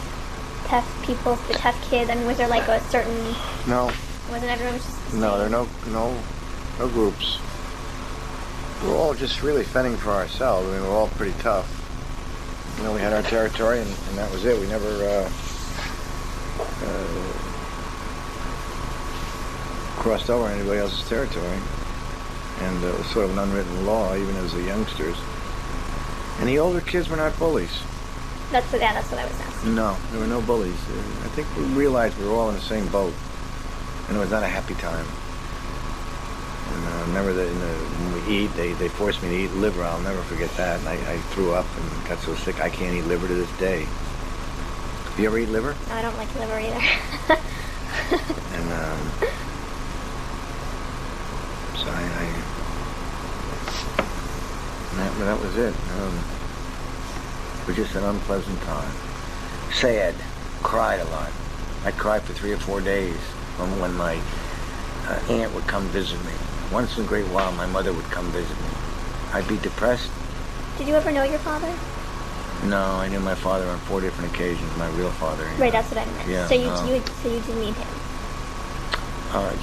people, the tough kids? I mean, was there like a certain? No. Wasn't everyone just? The same? No, there are no groups. We're all just really fending for ourselves. I mean, we're all pretty tough. We had our territory, and that was it. We never crossed over anybody else's territory, and it was sort of an unwritten law, even as the youngsters. And the older kids were not bullies. That's what I was asking. No, there were no bullies. I think we realized we were all in the same boat, and it was not a happy time. And I remember that when we eat, they forced me to eat liver. I'll never forget that. And I threw up and got so sick I can't eat liver to this day. Have you ever eat liver? No, I don't like liver either. And so that was it. It was just an unpleasant time. Sad. Cried a lot. I cried for 3 or 4 days when my aunt would come visit me. Once in a great while, my mother would come visit me. I'd be depressed. Did you ever know your father? No, I knew my father on 4 different occasions. My real father. Right, that's what I meant. Yeah, so you did meet him. I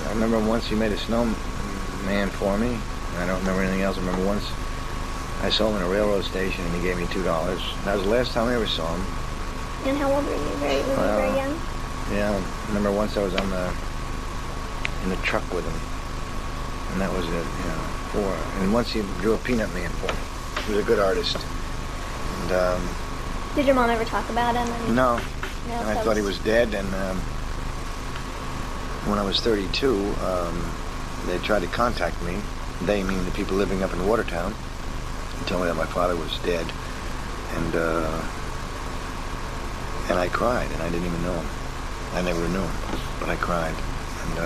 remember once he made a snowman for me. I don't remember anything else. I remember once I saw him in a railroad station and he gave me $2. That was the last time I ever saw him. And how old were you? Were you very young? Yeah, I remember once I was in the truck with him, and that was it. And once he drew a peanut man for me. He was a good artist. And did your mom ever talk about him? No. And I thought he was dead. And when I was 32, they tried to contact me. They mean the people living up in Watertown. And told me that my father was dead. And I cried, and I didn't even know him. I never knew him, but I cried. And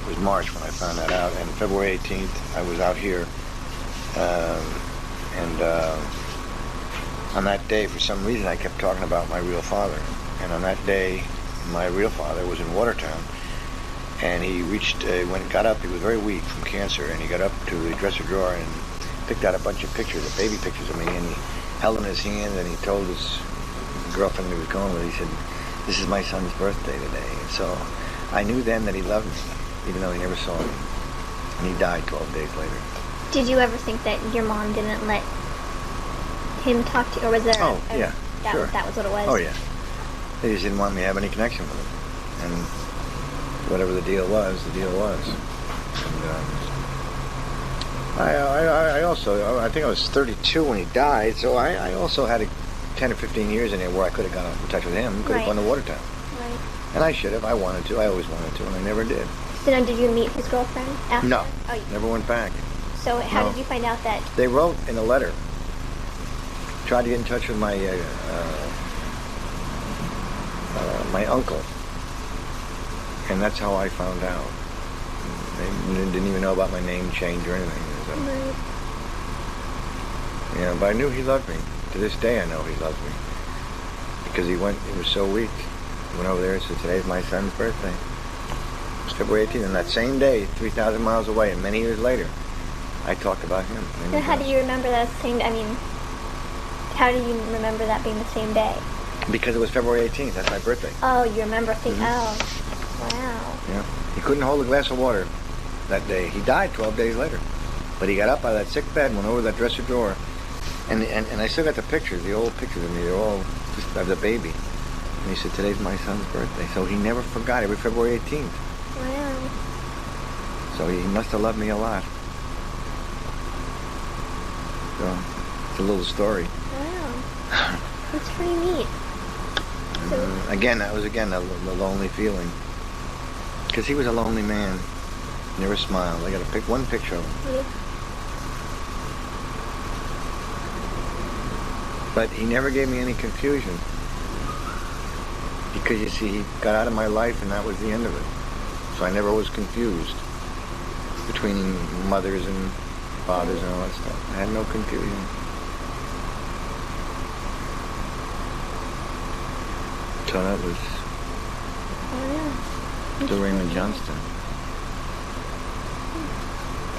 it was March when I found that out, and February 18th I was out here, on that day, for some reason, I kept talking about my real father. And on that day, my real father was in Watertown, and he got up. He was very weak from cancer, and he got up to the dresser drawer and picked out a bunch of pictures, of baby pictures of me, and he held them in his hand, and he told his girlfriend he was going with, he said, "This is my son's birthday today." And so I knew then that he loved me, even though he never saw me. And he died 12 days later. Did you ever think that your mom didn't let him talk to you, or was there? Oh, yeah, sure. That was what it was? Oh, yeah. They just didn't want me to have any connection with him. And whatever the deal was, the deal was. And I think I was 32 when he died, so I also had 10 or 15 years in there where I could have got in touch with him, could have gone to Watertown. Right. And I should have. I wanted to. I always wanted to, and I never did. So then did you meet his girlfriend after? No. Oh, never went back. So how did you find out that? They wrote in a letter. Tried to get in touch with my uncle. And that's how I found out. They didn't even know about my name change or anything. So. Right. Yeah, but I knew he loved me. To this day I know he loves me. Because he was so weak. He went over there and said, "Today's my son's birthday." It was February 18th, and that same day, 3,000 miles away, and many years later, I talked about him. And how do you remember that how do you remember that being the same day? Because it was February 18th, that's my birthday. Oh, you remember thinking, Mm-hmm. Oh, wow. Yeah. He couldn't hold a glass of water that day. He died 12 days later. But he got up out of that sick bed, went over to that dresser drawer, and I still got the pictures, the old pictures of me. They're all just of the baby. And he said, "Today's my son's birthday." So he never forgot. Every February 18th. Wow. So he must have loved me a lot. So it's a little story. Wow. That's pretty neat. Again, that was the lonely feeling. Because he was a lonely man. Never smiled. I got to pick one picture of him. Yeah. But he never gave me any confusion. Because you see, he got out of my life and that was the end of it. So I never was confused between mothers and fathers and all that stuff. I had no confusion. So that was the Raymond Johnston.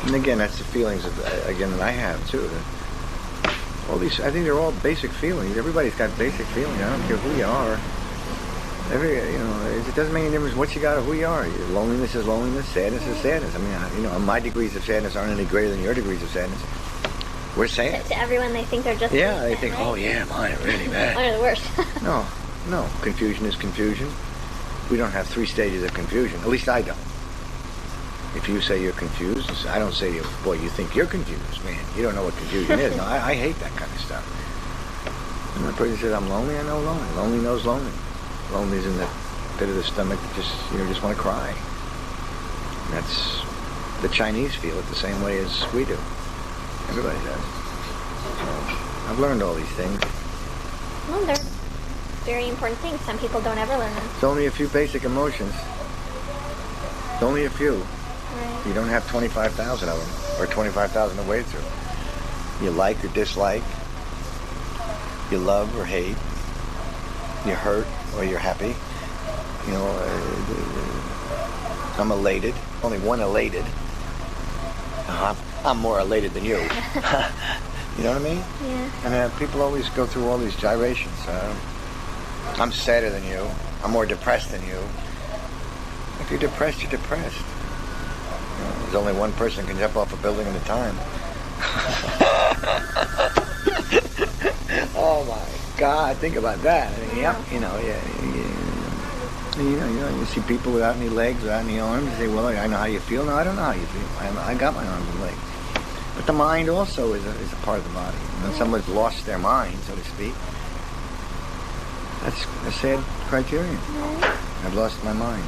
And again, that's the feelings of, that I have too. All these, I think they're all basic feelings. Everybody's got basic feelings. I don't care who you are. It doesn't make any difference what you got or who you are. Loneliness is loneliness, sadness is sadness. I mean, my degrees of sadness aren't any greater than your degrees of sadness. We're sad. To everyone, they think they're just they think, right? Oh yeah, mine are really bad. Mine are the worst. No. Confusion is confusion. We don't have 3 stages of confusion. At least I don't. If you say you're confused, I don't say to you, boy, you think you're confused, man. You don't know what confusion is. No, I hate that kind of stuff. When a person says I'm lonely, I know lonely. Lonely knows lonely. Lonely's in the pit of the stomach that just want to cry. That's the Chinese feel it the same way as we do. Everybody does. So I've learned all these things. Well, they're very important things. Some people don't ever learn them. It's only a few basic emotions. It's only a few. Right. You don't have 25,000 of them, or 25,000 to wade through. You like or dislike. You love or hate. You hurt or you're happy. I'm elated. Only one elated. I'm more elated than you. You know what I mean? Yeah. And people always go through all these gyrations. I'm sadder than you. I'm more depressed than you. If you're depressed, you're depressed. There's only one person can jump off a building at a time. Oh my God! Think about that. You see people without any legs, without any arms. You say, "Well, I know how you feel." No, I don't know how you feel. I got my arms and legs. But the mind also is a part of the body. When someone's lost their mind, so to speak, that's a sad criterion. I've lost my mind.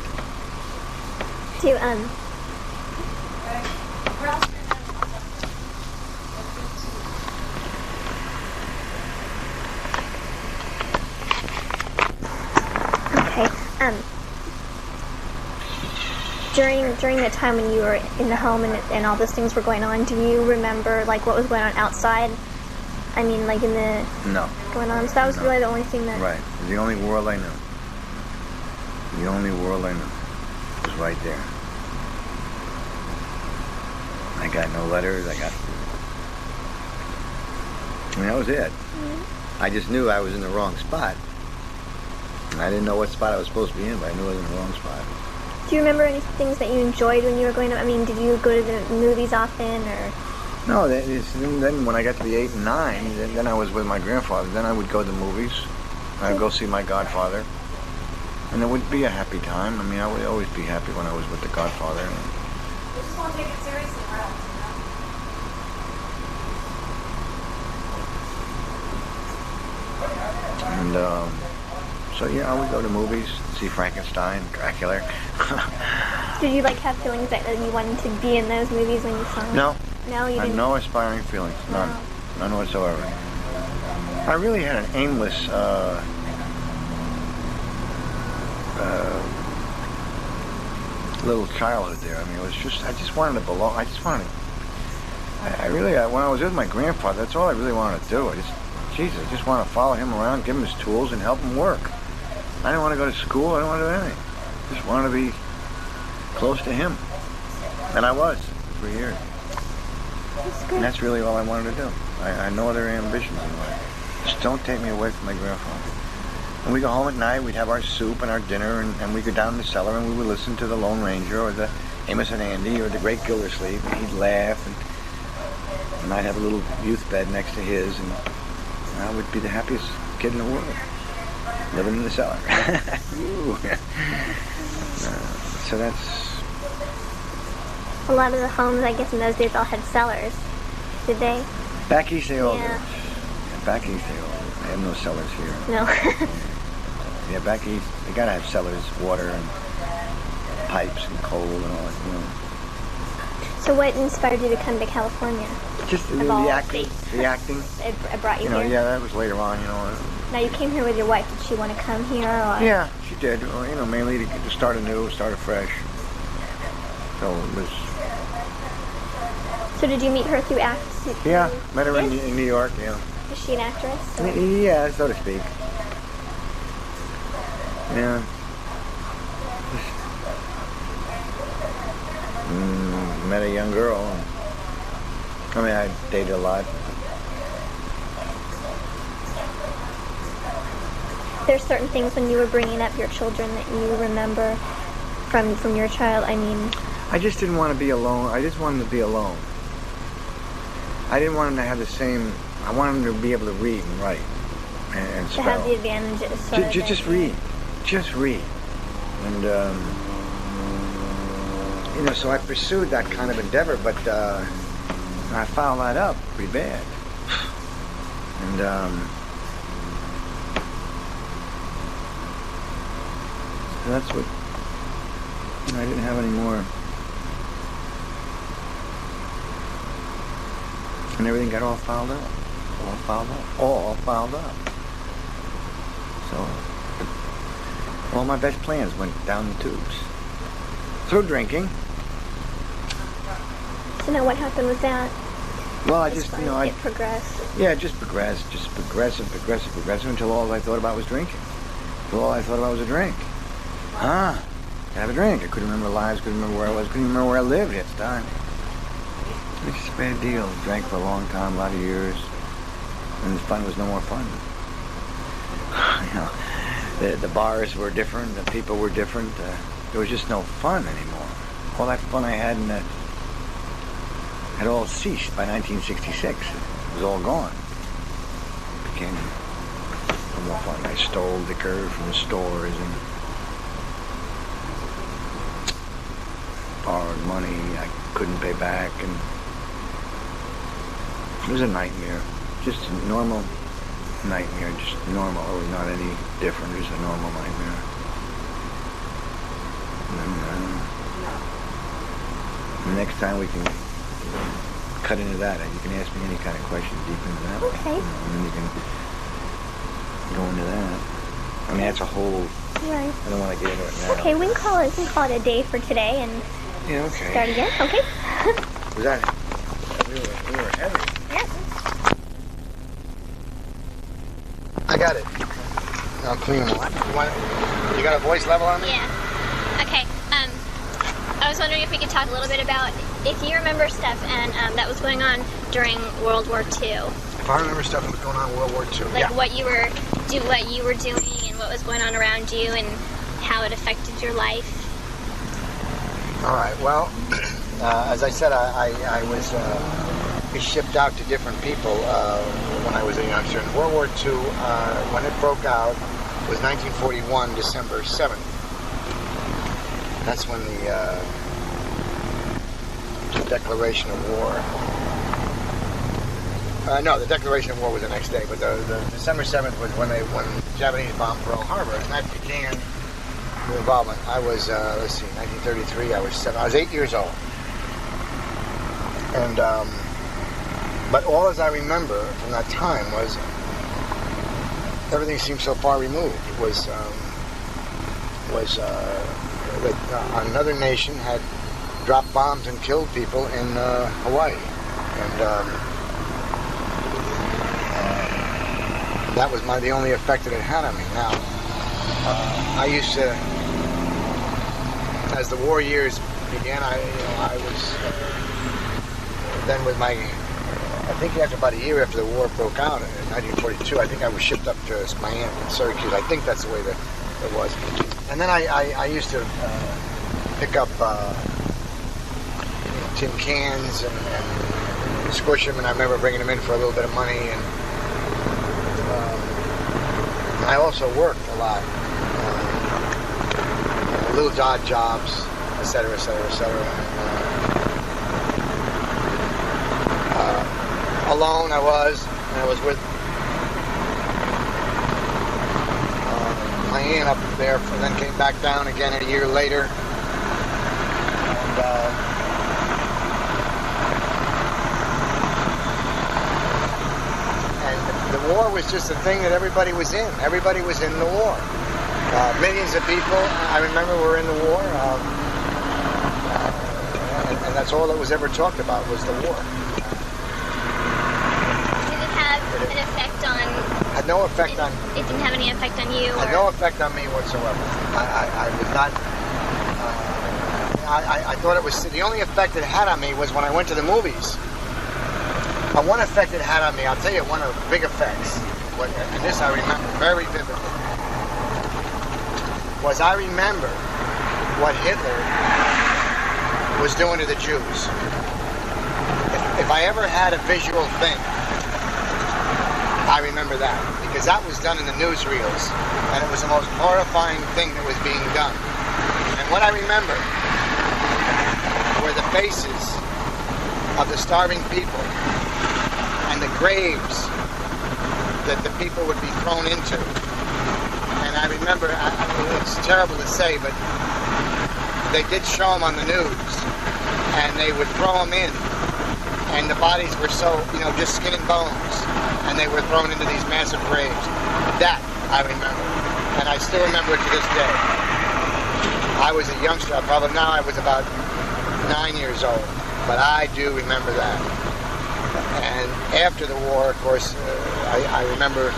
During the time when you were in the home and all those things were going on, do you remember like what was going on outside? I mean, like in the going on. So that was really the only thing that. Right. The only world I knew. The only world I knew was right there. I got no letters. That was it. Mm-hmm. I just knew I was in the wrong spot. And I didn't know what spot I was supposed to be in, but I knew I was in the wrong spot. Do you remember any things that you enjoyed when you were growing up? I mean, did you go to the movies often, or? No, then when I got to be 8 and 9, then I was with my grandfather. Then I would go to the movies. I would go see my godfather. And it would be a happy time. I mean, I would always be happy when I was with the godfather. We just won't take it seriously, right? And so yeah, I would go to movies, see Frankenstein, Dracula. Did you have feelings that you wanted to be in those movies when you saw them? No. No, you I didn't? had no aspiring feelings. None. Wow. None whatsoever. I really had an aimless little childhood there. I mean, it was I just wanted to belong. I really, when I was with my grandfather, that's all I really wanted to do. I just want to follow him around, give him his tools, and help him work. I didn't want to go to school. I didn't want to do anything. Just wanted to be close to him. And I was for years. That's good. And that's really all I wanted to do. I had no other ambitions in life. Just don't take me away from my grandfather. When we go home at night, we'd have our soup and our dinner, and we'd go down in the cellar, and we would listen to the Lone Ranger, or the Amos and Andy, or the Great Gildersleeve, and he'd laugh, and I'd have a little youth bed next to his, and I would be the happiest kid in the world, living in the cellar. So that's... A lot of the homes, I guess, in those days all had cellars. Did they? Back east they all Yeah. do. Yeah, back east they all do. They have no cellars here. No. Yeah, back east, they gotta have cellars, water, and pipes, and coal, and all that, So what inspired you to come to California? Just of the all acting. states. The acting. It brought you You know, here? yeah, that was later on, Now you came here with your wife. Did she want to come here? Or? Yeah, she did. Well, mainly to start anew, start afresh. So it was... So did you meet her through acts? Yeah, met her in Yes? New York, yeah. Is she an actress? Or? Yeah, so to speak. Yeah. Met a young girl. I mean, I dated a lot. There's certain things when you were bringing up your children that you remember from your child. I mean, I just didn't want to be alone. I just wanted to be alone. I didn't want them to have the same... I wanted them to be able to read and write and to spell. have the advantages. Sort of Just read. Just read. And, so I pursued that kind of endeavor, but I fouled that up pretty bad. And, that's what... I didn't have any more. And everything got all fouled up. All fouled up. So, all my best plans went down the tubes. Through drinking. So now what happened with that? Well, I As just, far you know, as I... it progressed. Yeah, it just progressed. Just progressive, until all I thought about was drinking. Until all I thought about was a drink. Have a drink. I couldn't remember lives, couldn't remember where I was, couldn't even remember where I lived at the time. It's just a bad deal. Drank for a long time, a lot of years. And the fun was no more fun. The bars were different, the people were different. There was just no fun anymore. All that fun I had had all ceased by 1966. It was all gone. It became no more fun. I stole liquor from the stores and borrowed money I couldn't pay back, and it was a nightmare. Just a normal nightmare, just normal. It was not any different, just a normal nightmare. And the next time we can cut into that, you can ask me any kind of questions deep into that. Okay. And then you can go into that. I mean, that's a whole... Right. I don't want to get into it now. Okay, we can call it a day for today and Yeah, okay. start again. Okay. Was that... We were heavy. Yeah. I got it. I'll clean them all. You got a voice level on me? Yeah. Okay. I was wondering if we could talk a little bit about if you remember stuff and that was going on during World War II. If I remember stuff that was going on in World War II, Like what you were doing and what was going on around you and how it affected your life. All right. Well, as I said, I was shipped out to different people when I was a youngster. In World War II, when it broke out, was 1941, December 7th. That's when the declaration of war. No, the declaration of war was the next day, but the December 7th was when the Japanese bombed Pearl Harbor, and that began the involvement. I was, 1933. I was 8 years old, and but all as I remember from that time was everything seemed so far removed. It was that another nation had dropped bombs and killed people in Hawaii, and that was the only effect that it had on me. Now, I used to, as the war years began, I was then with my, I think after about a year after the war broke out in 1942, I think I was shipped up to my aunt in Syracuse. I think that's the way that it was. And then I used to pick up tin cans and squish them, and I remember bringing them in for a little bit of money. And I also worked a lot, little odd jobs, etc., etc., etc. Alone I was, and I was with my aunt up there, and then came back down again a year later. And war was just a thing that everybody was in. Everybody was in the war. Millions of people, I remember, were in the war. And that's all that was ever talked about was the war. Did it have an effect on... Had no effect on... It didn't have any effect on you? Had no effect on me whatsoever. I was not... I thought it was... The only effect it had on me was when I went to the movies. One effect it had on me, I'll tell you one of the big effects, and this I remember very vividly, was I remember what Hitler was doing to the Jews. If I ever had a visual thing, I remember that, because that was done in the newsreels, and it was the most horrifying thing that was being done. And what I remember were the faces of the starving people and the graves that the people would be thrown into. And I remember, it's terrible to say, but they did show them on the news, and they would throw them in, and the bodies were so, just skin and bones, and they were thrown into these massive graves. That I remember, and I still remember it to this day. I was a youngster, now I was about 9 years old, but I do remember that. And after the war, of course, I remember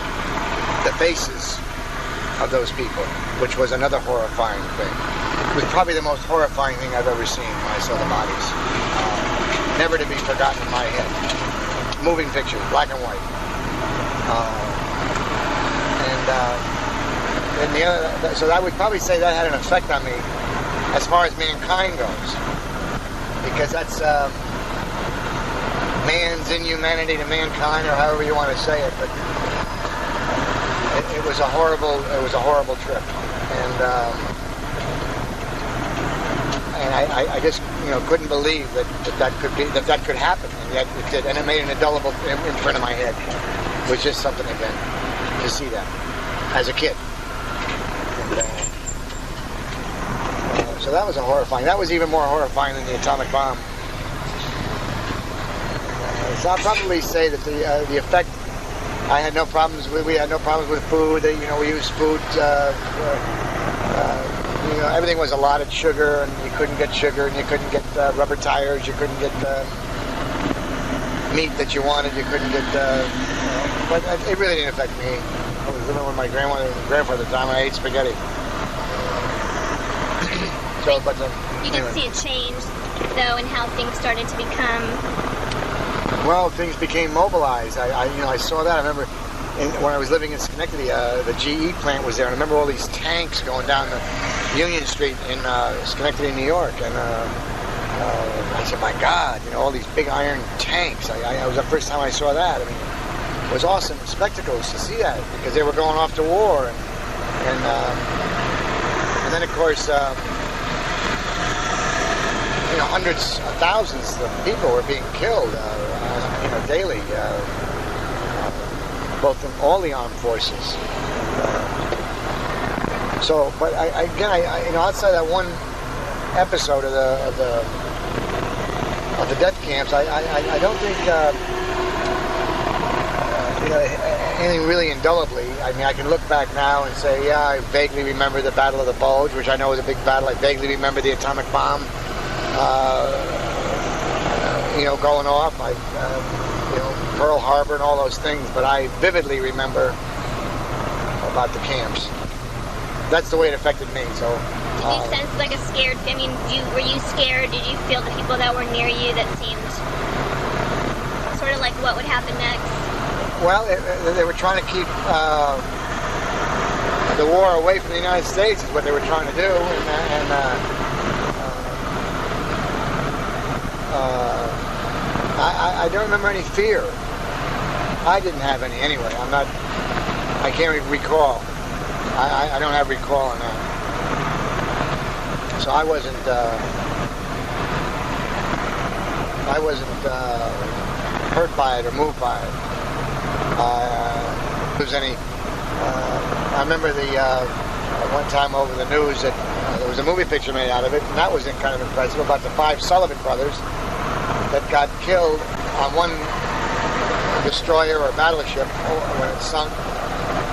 the faces of those people, which was another horrifying thing. It was probably the most horrifying thing I've ever seen when I saw the bodies. Never to be forgotten in my head. Moving pictures, black and white. And the other, so I would probably say that had an effect on me as far as mankind goes, because that's man's inhumanity to mankind, or however you want to say it. But it was a horrible trip, and I just couldn't believe that could happen, and yet it did, and it made an indelible imprint in my head. It was just something again to see that as a kid. And, so that was horrifying. That was even more horrifying than the atomic bomb. So I'll probably say that the effect, I had no problems with. We had no problems with food. We used food. Everything was allotted sugar, and you couldn't get sugar, and you couldn't get rubber tires. You couldn't get meat that you wanted. You couldn't get. But it really didn't affect me. I was living with my grandmother and grandfather at the time, and I ate spaghetti. So, but you did see a change, though, in how things started to become. Well, things became mobilized. I saw that. I remember when I was living in Schenectady, the GE plant was there, and I remember all these tanks going down the Union Street in Schenectady, New York, and I said, my God, all these big iron tanks. It was the first time I saw that. I mean, it was awesome spectacles to see that, because they were going off to war, and then of course. Hundreds of thousands of people were being killed, daily, both in all the armed forces. So, but outside that one episode of the death camps, I don't think anything really indelibly. I mean, I can look back now and say, yeah, I vaguely remember the Battle of the Bulge, which I know was a big battle. I vaguely remember the atomic bomb. Going off, Pearl Harbor and all those things, but I vividly remember about the camps. That's the way it affected me. So. Did you sense like a scared? I mean, were you scared? Did you feel the people that were near you that seemed sort of like what would happen next? Well, they were trying to keep the war away from the United States. Is what they were trying to do, I don't remember any fear. I didn't have any anyway. I can't recall. I don't have recall on that. So I wasn't hurt by it or moved by it. I remember one time over the news that there was a movie picture made out of it, and that was kind of impressive, about the 5 Sullivan brothers that got killed on one destroyer or battleship when it sunk,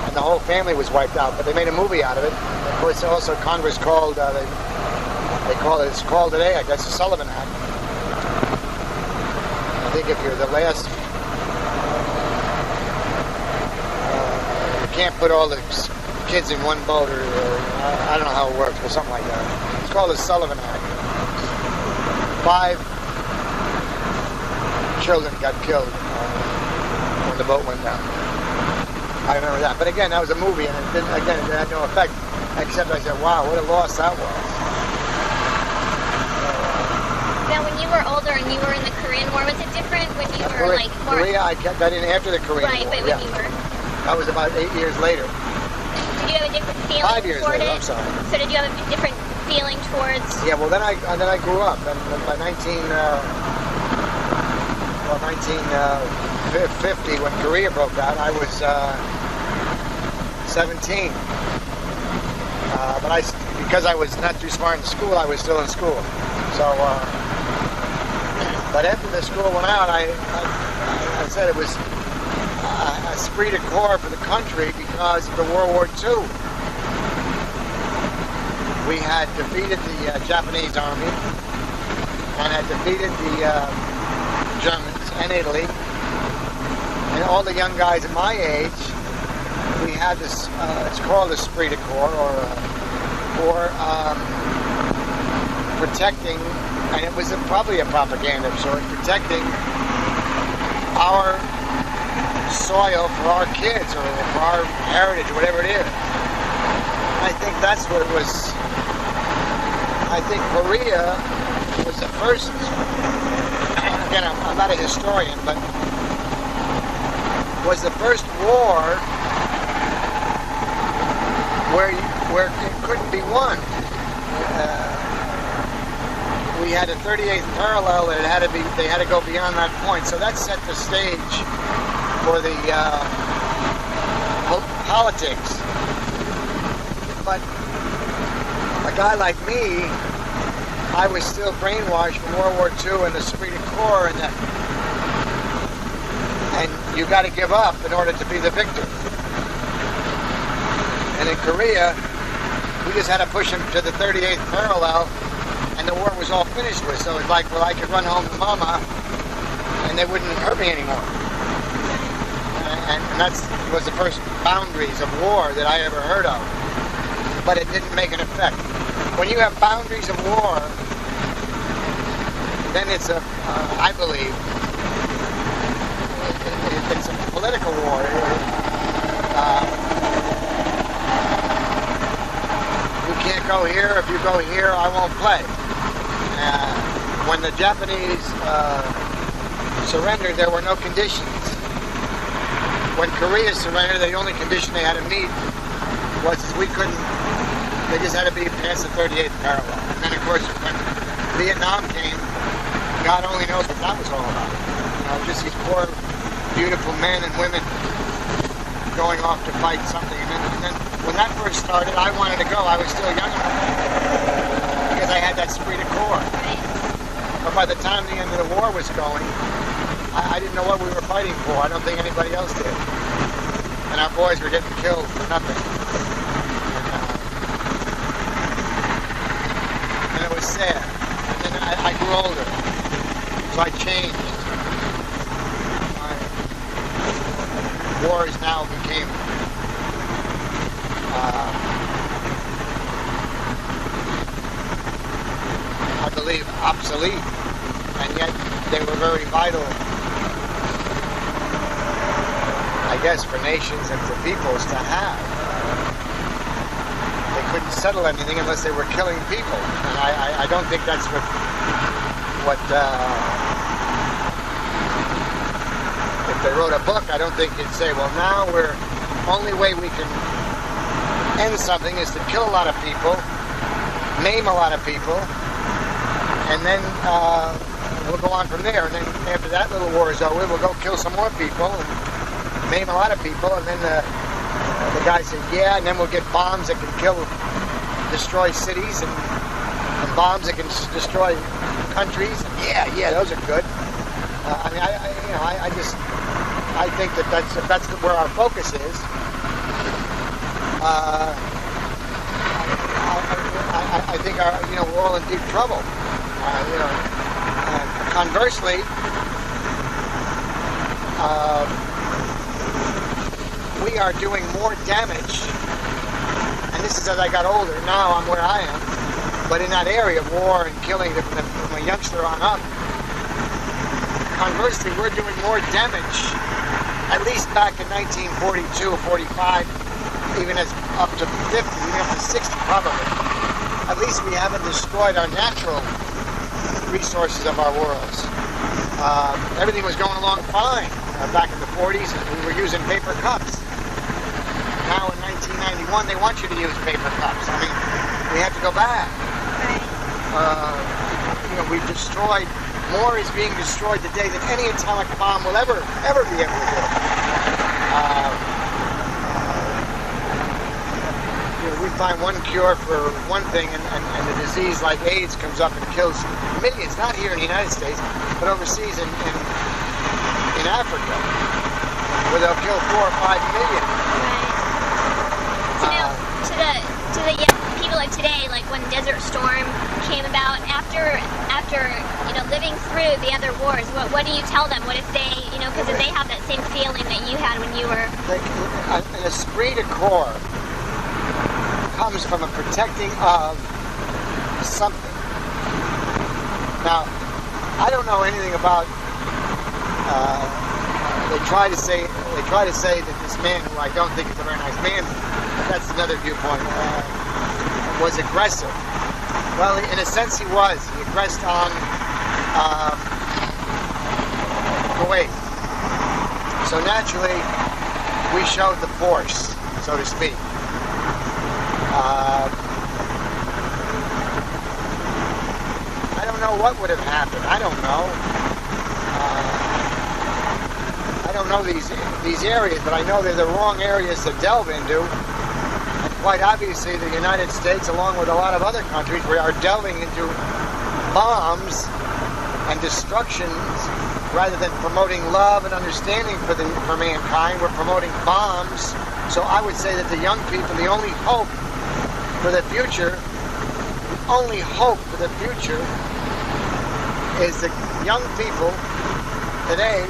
and the whole family was wiped out. But they made a movie out of it. Of course, also Congress called, they call it, it's called today, I guess, the Sullivan Act. I think if you're the last, you can't put all the kids in one boat, or I don't know how it works, but something like that. It's called the Sullivan Act. 5 children got killed when the boat went down. I remember that. But again, that was a movie, and it had no effect, except I said, wow, what a loss that was. Now, when you were older and you were in the Korean War, was it different when you were like more... Korea, I got in after the Korean War. Right, but when you were... That was about 8 years later. Did you have a different feeling 5 years toward later, it? I'm sorry. So did you have a different feeling towards... Yeah, well, then I grew up, and by 1950, when Korea broke out, I was 17. But because I was not too smart in school, I was still in school. So, but after the school went out, I said it was a esprit de corps for the country because of the World War II. We had defeated the Japanese army and had defeated the Germans and Italy, and all the young guys at my age, we had this, it's called esprit de corps, or protecting, and it was probably a propaganda of sorts, protecting our soil for our kids, or for our heritage, whatever it is. I think that's what it was. I think Korea was the first, again, I'm not a historian, but was the first war where it couldn't be won. We had a 38th parallel, and they had to go beyond that point. So that set the stage for the politics. But a guy like me, I was still brainwashed from World War II and the esprit de corps, and you got to give up in order to be the victor. And in Korea, we just had to push them to the 38th parallel, and the war was all finished with. So it's like, well, I could run home to mama, and they wouldn't hurt me anymore. And that was the first boundaries of war that I ever heard of. But it didn't make an effect. When you have boundaries of war, then it's I believe, it's a political war. You can't go here. If you go here, I won't play. When the Japanese surrendered, there were no conditions. When Korea surrendered, the only condition they had to meet was we couldn't. They just had to be past the 38th parallel. And then, of course, when Vietnam came, God only knows what that was all about. You know, just these poor, beautiful men and women going off to fight something. And then when that first started, I wanted to go. I was still young enough because I had that esprit de corps. But by the time the end of the war was going, I didn't know what we were fighting for. I don't think anybody else did. And our boys were getting killed for nothing. And it was sad. And then I grew older. So I changed. My wars now became I believe obsolete. And yet they were very vital, I guess, for nations and for peoples to have. They couldn't settle anything unless they were killing people. And I don't think that's what if they wrote a book, I don't think you'd say, well, now only way we can end something is to kill a lot of people, maim a lot of people, and then we'll go on from there. And then after that little war is over, we'll go kill some more people and maim a lot of people. And then the guy said, yeah, and then we'll get bombs that can destroy cities, and bombs that can destroy countries. And yeah, those are good. I I think that's where our focus is. I think we're all in deep trouble. Conversely, we are doing more damage, and this is as I got older. Now I'm where I am, but in that area of war and killing from a youngster on up. Conversely, we're doing more damage, at least back in 1942, 45, even as up to 50, even up to 60 probably. At least we haven't destroyed our natural resources of our worlds. Everything was going along fine back in the 40s, and we were using paper cups. Now in 1991, they want you to use paper cups. I mean, we have to go back. We've destroyed, more is being destroyed today than any atomic bomb will ever be able to do. We find one cure for one thing, and the disease like AIDS comes up and kills millions, not here in the United States, but overseas in Africa, where they'll kill 4 or 5 million. Right. To the young people of today, like when Desert Storm came about, after living through the other wars, what do you tell them? What if they, because they have that same feeling that you had when you were... An esprit de corps comes from a protecting of something. Now, I don't know anything about. They try to say that this man, who I don't think is a very nice man, but that's another viewpoint, was aggressive. Well, in a sense, he was. He aggressed on Kuwait. So naturally, we showed the force, so to speak. I don't know what would have happened. I don't know. I don't know these areas, but I know they're the wrong areas to delve into. And quite obviously, the United States, along with a lot of other countries, we are delving into bombs and destructions rather than promoting love and understanding for mankind. We're promoting bombs. So I would say that the young people, the only hope for the future is the young people today,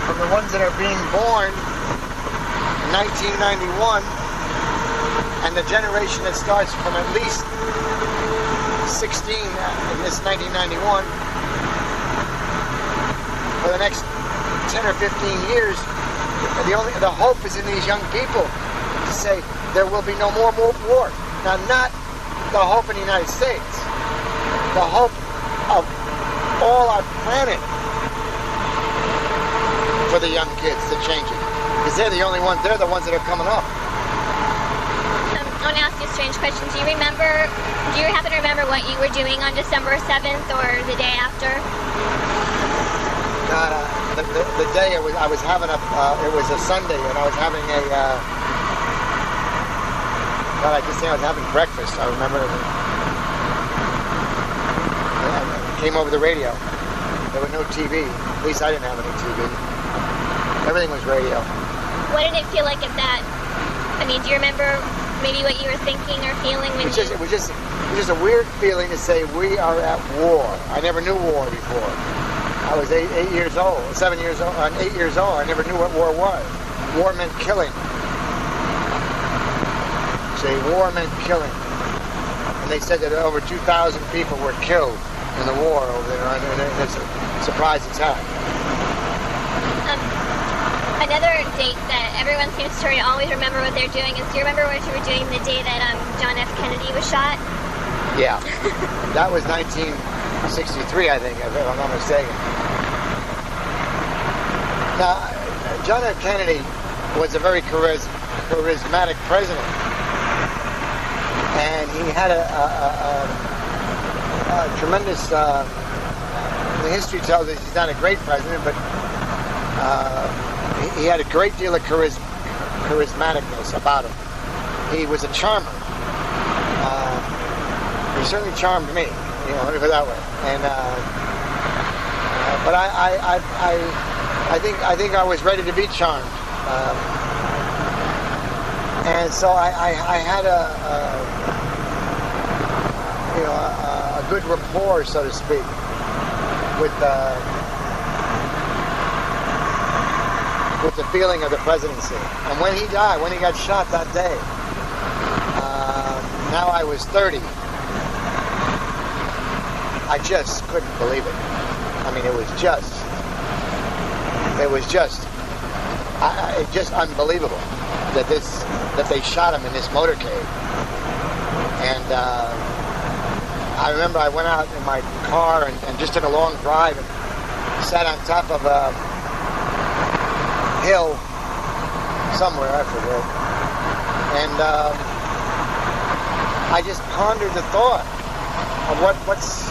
from the ones that are being born in 1991, and the generation that starts from at least 16 in this 1991, for the next 10 or 15 years, the hope is in these young people to say there will be no more war. Now, not the hope in the United States, the hope of all our planet for the young kids to change it, because they're the ones that are coming up. I want to ask you a strange question. Do you happen to remember what you were doing on December 7th or the day after? The day I was having it was a Sunday, and I was having I just say I was having breakfast. I remember it came over the radio. There was no TV. At least I didn't have any TV. Everything was radio. What did it feel like at that? I mean, do you remember maybe what you were thinking or feeling when it was just a weird feeling to say we are at war. I never knew war before. I was 8 years old, 7 years old, 8 years old. I never knew what war was. War meant killing. Say war meant killing. And they said that over 2,000 people were killed in the war over there. And it's a surprise attack. Another date that everyone seems to always remember what they're doing is, do you remember what you were doing the day that John F. Kennedy was shot? Yeah. That was 1963, I think, if I'm not mistaken. Now, John F. Kennedy was a very charismatic president. And he had a tremendous, the history tells us he's not a great president, but he had a great deal of charismaticness about him. He was a charmer. He certainly charmed me, let me put it that way. And but I I think I was ready to be charmed. And so I had a good rapport, so to speak, with the feeling of the presidency. And when he died, when he got shot that day, now I was 30. I just couldn't believe it. I mean, it was just unbelievable that they shot him in this motorcade. And I remember I went out in my car and just took a long drive and sat on top of a hill somewhere, I forget. And I just pondered the thought of what's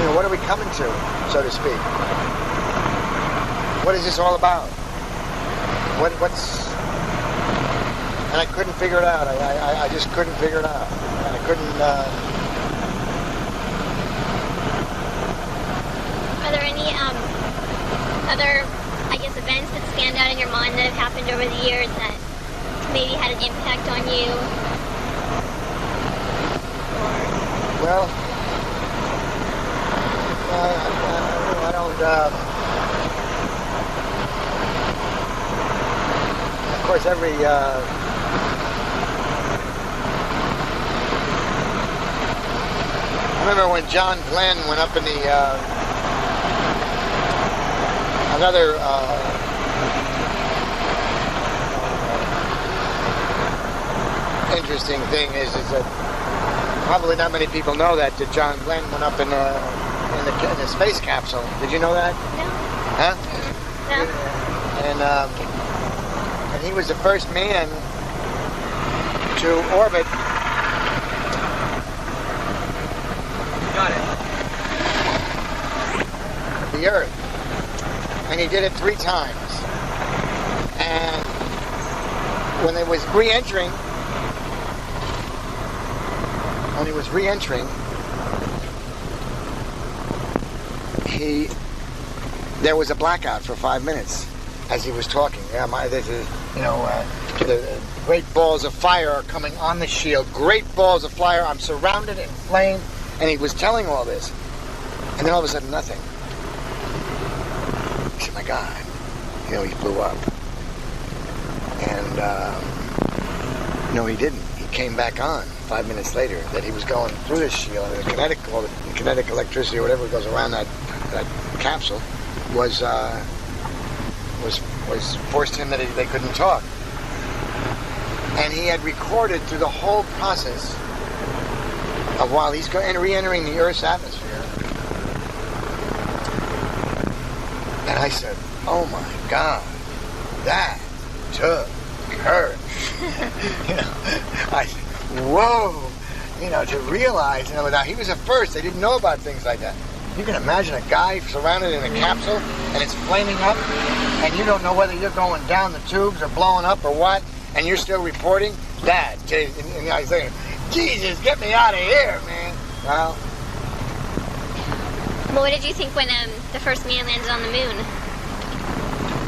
what are we coming to, so to speak? What is this all about? What's... And I couldn't figure it out. I just couldn't figure it out. And I couldn't... Are there any other, I guess, events that stand out in your mind that have happened over the years that maybe had an impact on you? Well, I don't... of course, every... I remember when John Glenn went up in the... another... interesting thing is that probably not many people know that John Glenn went up in the space capsule. Did you know that? No. Huh? No. And he was the first man to orbit. Got it. The Earth, and he did it 3 times. And when he was re-entering. There was a blackout for 5 minutes as he was talking. Yeah, the great balls of fire are coming on the shield. Great balls of fire. I'm surrounded in flame, and he was telling all this, and then all of a sudden, nothing. I said, "My God, he blew up." And no, he didn't. He came back on 5 minutes later. That he was going through the shield, and the kinetic electricity or whatever goes around that capsule was forced him that they couldn't talk. And he had recorded through the whole process of while he's re-entering the Earth's atmosphere. And I said, "Oh my God, that took courage." I said, "Whoa." To realize, now he was the first. They didn't know about things like that. You can imagine a guy surrounded in a capsule and it's flaming up and you don't know whether you're going down the tubes or blowing up or what, and you're still reporting that. And I was thinking, Jesus, get me out of here, man. Well, What did you think when the first man landed on the moon?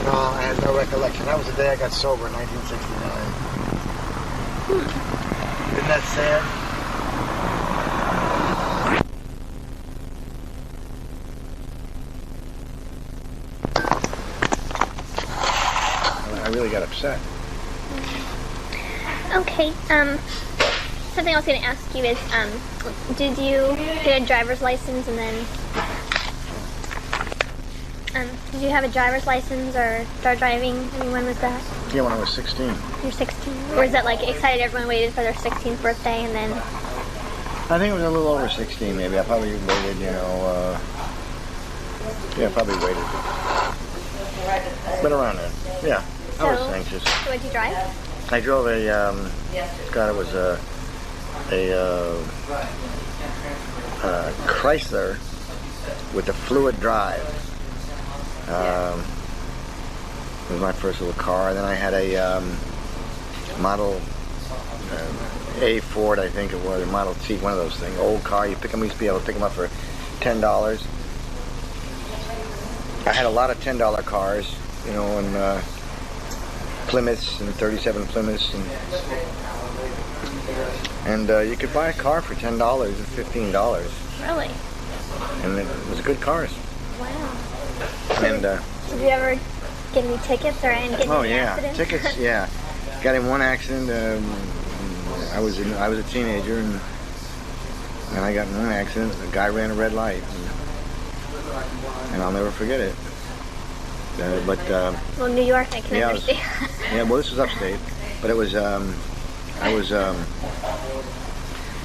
No, I had no recollection. That was the day I got sober in 1969. Isn't that sad? I really got upset. Okay, something I was going to ask you is, did you get a driver's license and then, did you have a driver's license or start driving? I mean, when was that? Yeah, when I was 16. You're 16? Or is that like excited everyone waited for their 16th birthday and then? I think it was a little over 16 maybe. I probably waited, probably waited. But around there, yeah. I was anxious. So what did you drive? I drove a, it was a Chrysler with a fluid drive. It was my first little car. And then I had a Model A Ford, I think it was, or Model T, one of those things. Old car. You used to be able to pick them up for $10. I had a lot of $10 cars, you know, and Plymouths and 37 Plymouths, and you could buy a car for $10 or $15. Really? And it was good cars. Wow. And Did you ever get any tickets or get in any yeah, accidents? tickets. Yeah, got in one accident. I was a teenager, and I got in one accident. The guy ran a red light, and I'll never forget it. Well, New York, I can understand. Yeah, well, this was upstate, but it was.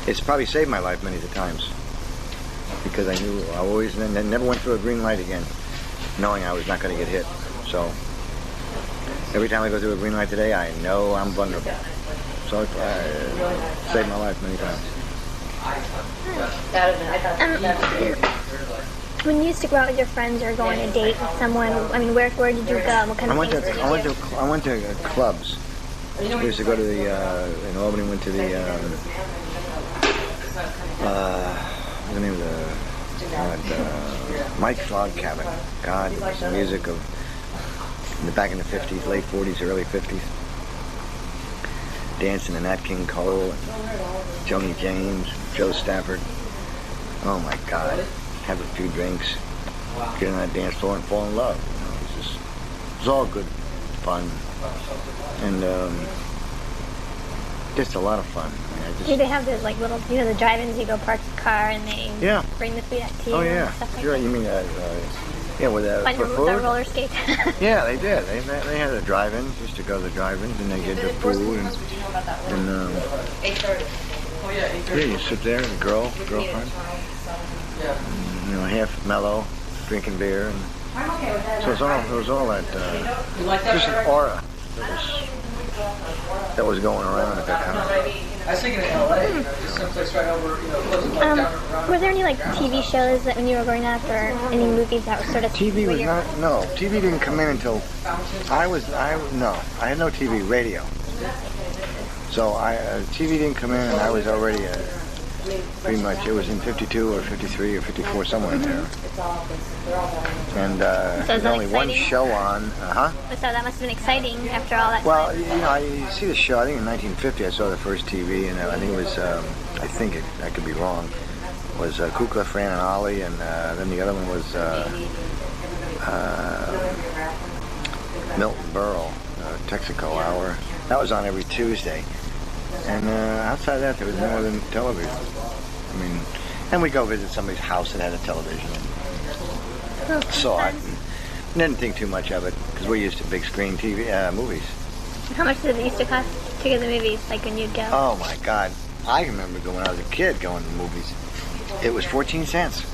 It's probably saved my life many times because I knew I always never went through a green light again, knowing I was not going to get hit. So every time I go through a green light today, I know I'm vulnerable. So it saved my life many times. When you used to go out with your friends or go on a date with someone, I mean, where did you go? What kind of things did you do? I went to clubs. We used to go to the in Albany. Went to the what's the name of the Mike's Log Cabin. God, it was the music of back in the 50s, late 40s, early 50s. Dancing to Nat King Cole, and Joni James, Joe Stafford. Oh my God! Have a few drinks, get on that dance floor, and fall in love. You know, it was all good fun, and just a lot of fun. Do they have those like little, the drive-ins? You go park the car and they bring the food out to you. Oh yeah, and stuff like sure. that. You mean with for food? The roller skates. Yeah, they did. They had the drive-ins. Used to go to the drive-ins, and they get the food and yeah, you sit there and girlfriend, half mellow, drinking beer, and so it was all that just an aura that was going around at that time. I was thinking in LA, just someplace right over, Were there any like TV shows that when you were growing up, or any movies that were sort of TV was not. No, TV didn't come in until I had no TV, radio. So TV didn't come in, and I was already pretty much. It was in 52 or 53 or 54, somewhere in there. And there's only one show on. So that must have been exciting after all that Well, time. you see the show. I think in 1950 I saw the first TV, and I think it was. I could be wrong. Was Kukla, Fran, and Ollie, and then the other one was Milton Berle, Texaco Hour. That was on every Tuesday. And outside of that, there was more than television. I mean, and we go visit somebody's house that had a television and saw it. And didn't think too much of it because we're used to big screen TV movies. How much did it used to cost to go to the movies, like when you'd go? Oh my God. I remember when I was a kid going to the movies. It was 14 cents.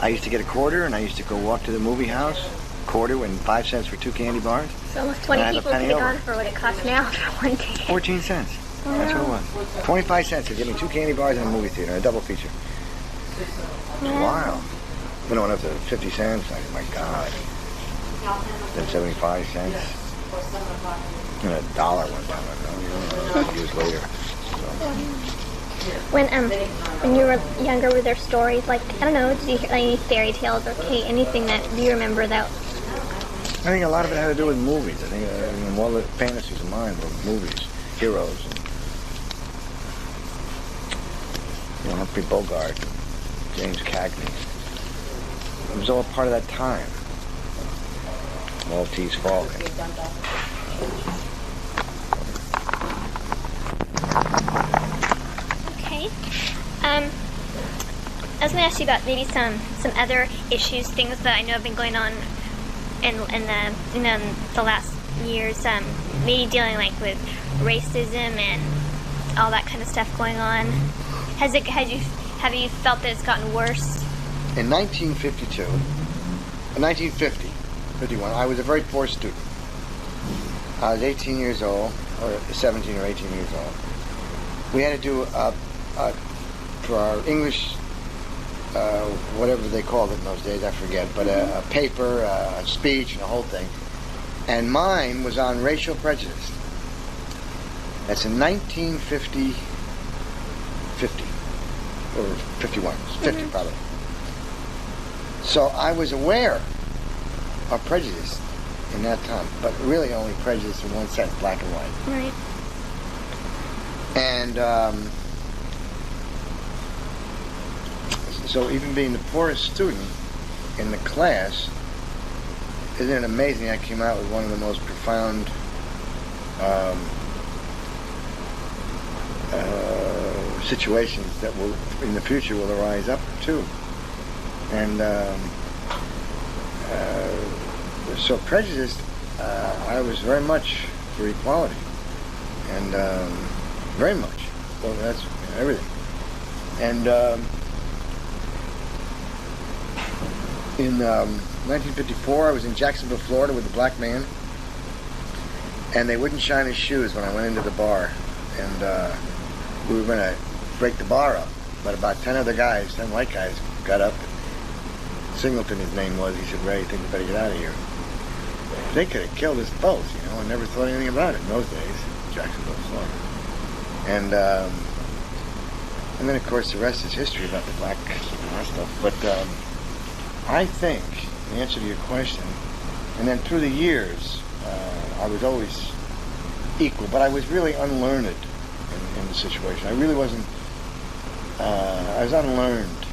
I used to get a quarter, and I used to go walk to the movie house, quarter and 5 cents for 2 candy bars. So almost 20 people could have gone for what it costs now for one ticket. 14 cents. That's what it was. 25 cents to give me 2 candy bars in a movie theater, a double feature. Wow. When I went up to 50 cents, my God. Then 75 cents. And $1 one time, years later. So. When you were younger, were there stories like, I don't know, did you hear any fairy tales or anything that do you remember that? I think a lot of it had to do with movies. I think all the fantasies of mine were movies, heroes. And, Humphrey Bogart, James Cagney. It was all part of that time. Maltese Falcon. Okay. I was going to ask you about maybe some other issues, things that I know have been going on in the last years. Maybe dealing like with racism and all that kind of stuff going on. Have you felt that it's gotten worse? In 1951, I was a very poor student. I was 18 years old, or 17 or 18 years old. We had to do for our English, whatever they called it in those days, I forget, but a paper, a speech, and the whole thing. And mine was on racial prejudice. That's in 1950, or 51, 50 probably. So I was aware are prejudiced in that time, but really only prejudiced in one sense, black and white. Right. And so even being the poorest student in the class, isn't it amazing? I came out with one of the most profound situations that will, in the future, will arise up too. And so prejudiced, I was very much for equality, and very much. Well, that's everything. And in 1954, I was in Jacksonville, Florida, with a black man, and they wouldn't shine his shoes when I went into the bar, and we were going to break the bar up, but about 10 other guys, 10 white guys, got up. Singleton, his name was. He said, "Ray, I think we better get out of here." They could have killed us both, you know, and never thought anything about it in those days, Jacksonville, Florida. And then, of course, the rest is history about the black stuff. But I think, the answer to your question, and then through the years, I was always equal, but I was really unlearned in the situation. I really wasn't, I was unlearned.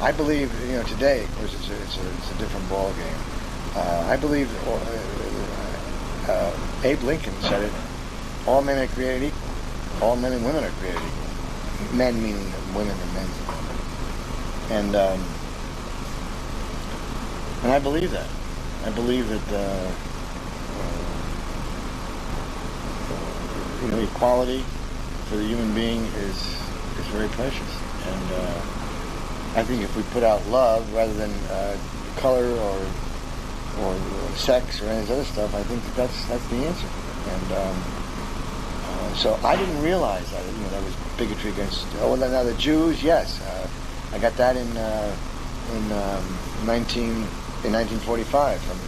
I believe, you know, today, of course, it's a different ball game. I believe Abe Lincoln said it, all men are created equal. All men and women are created equal. Men meaning women and men. And I believe that. I believe that you know, equality for the human being is very precious. And I think if we put out love rather than color or sex or any of this other stuff, I think that's the answer. And so I didn't realize that, you know, there was bigotry against. Oh, now the Jews, yes, I got that in 1945 from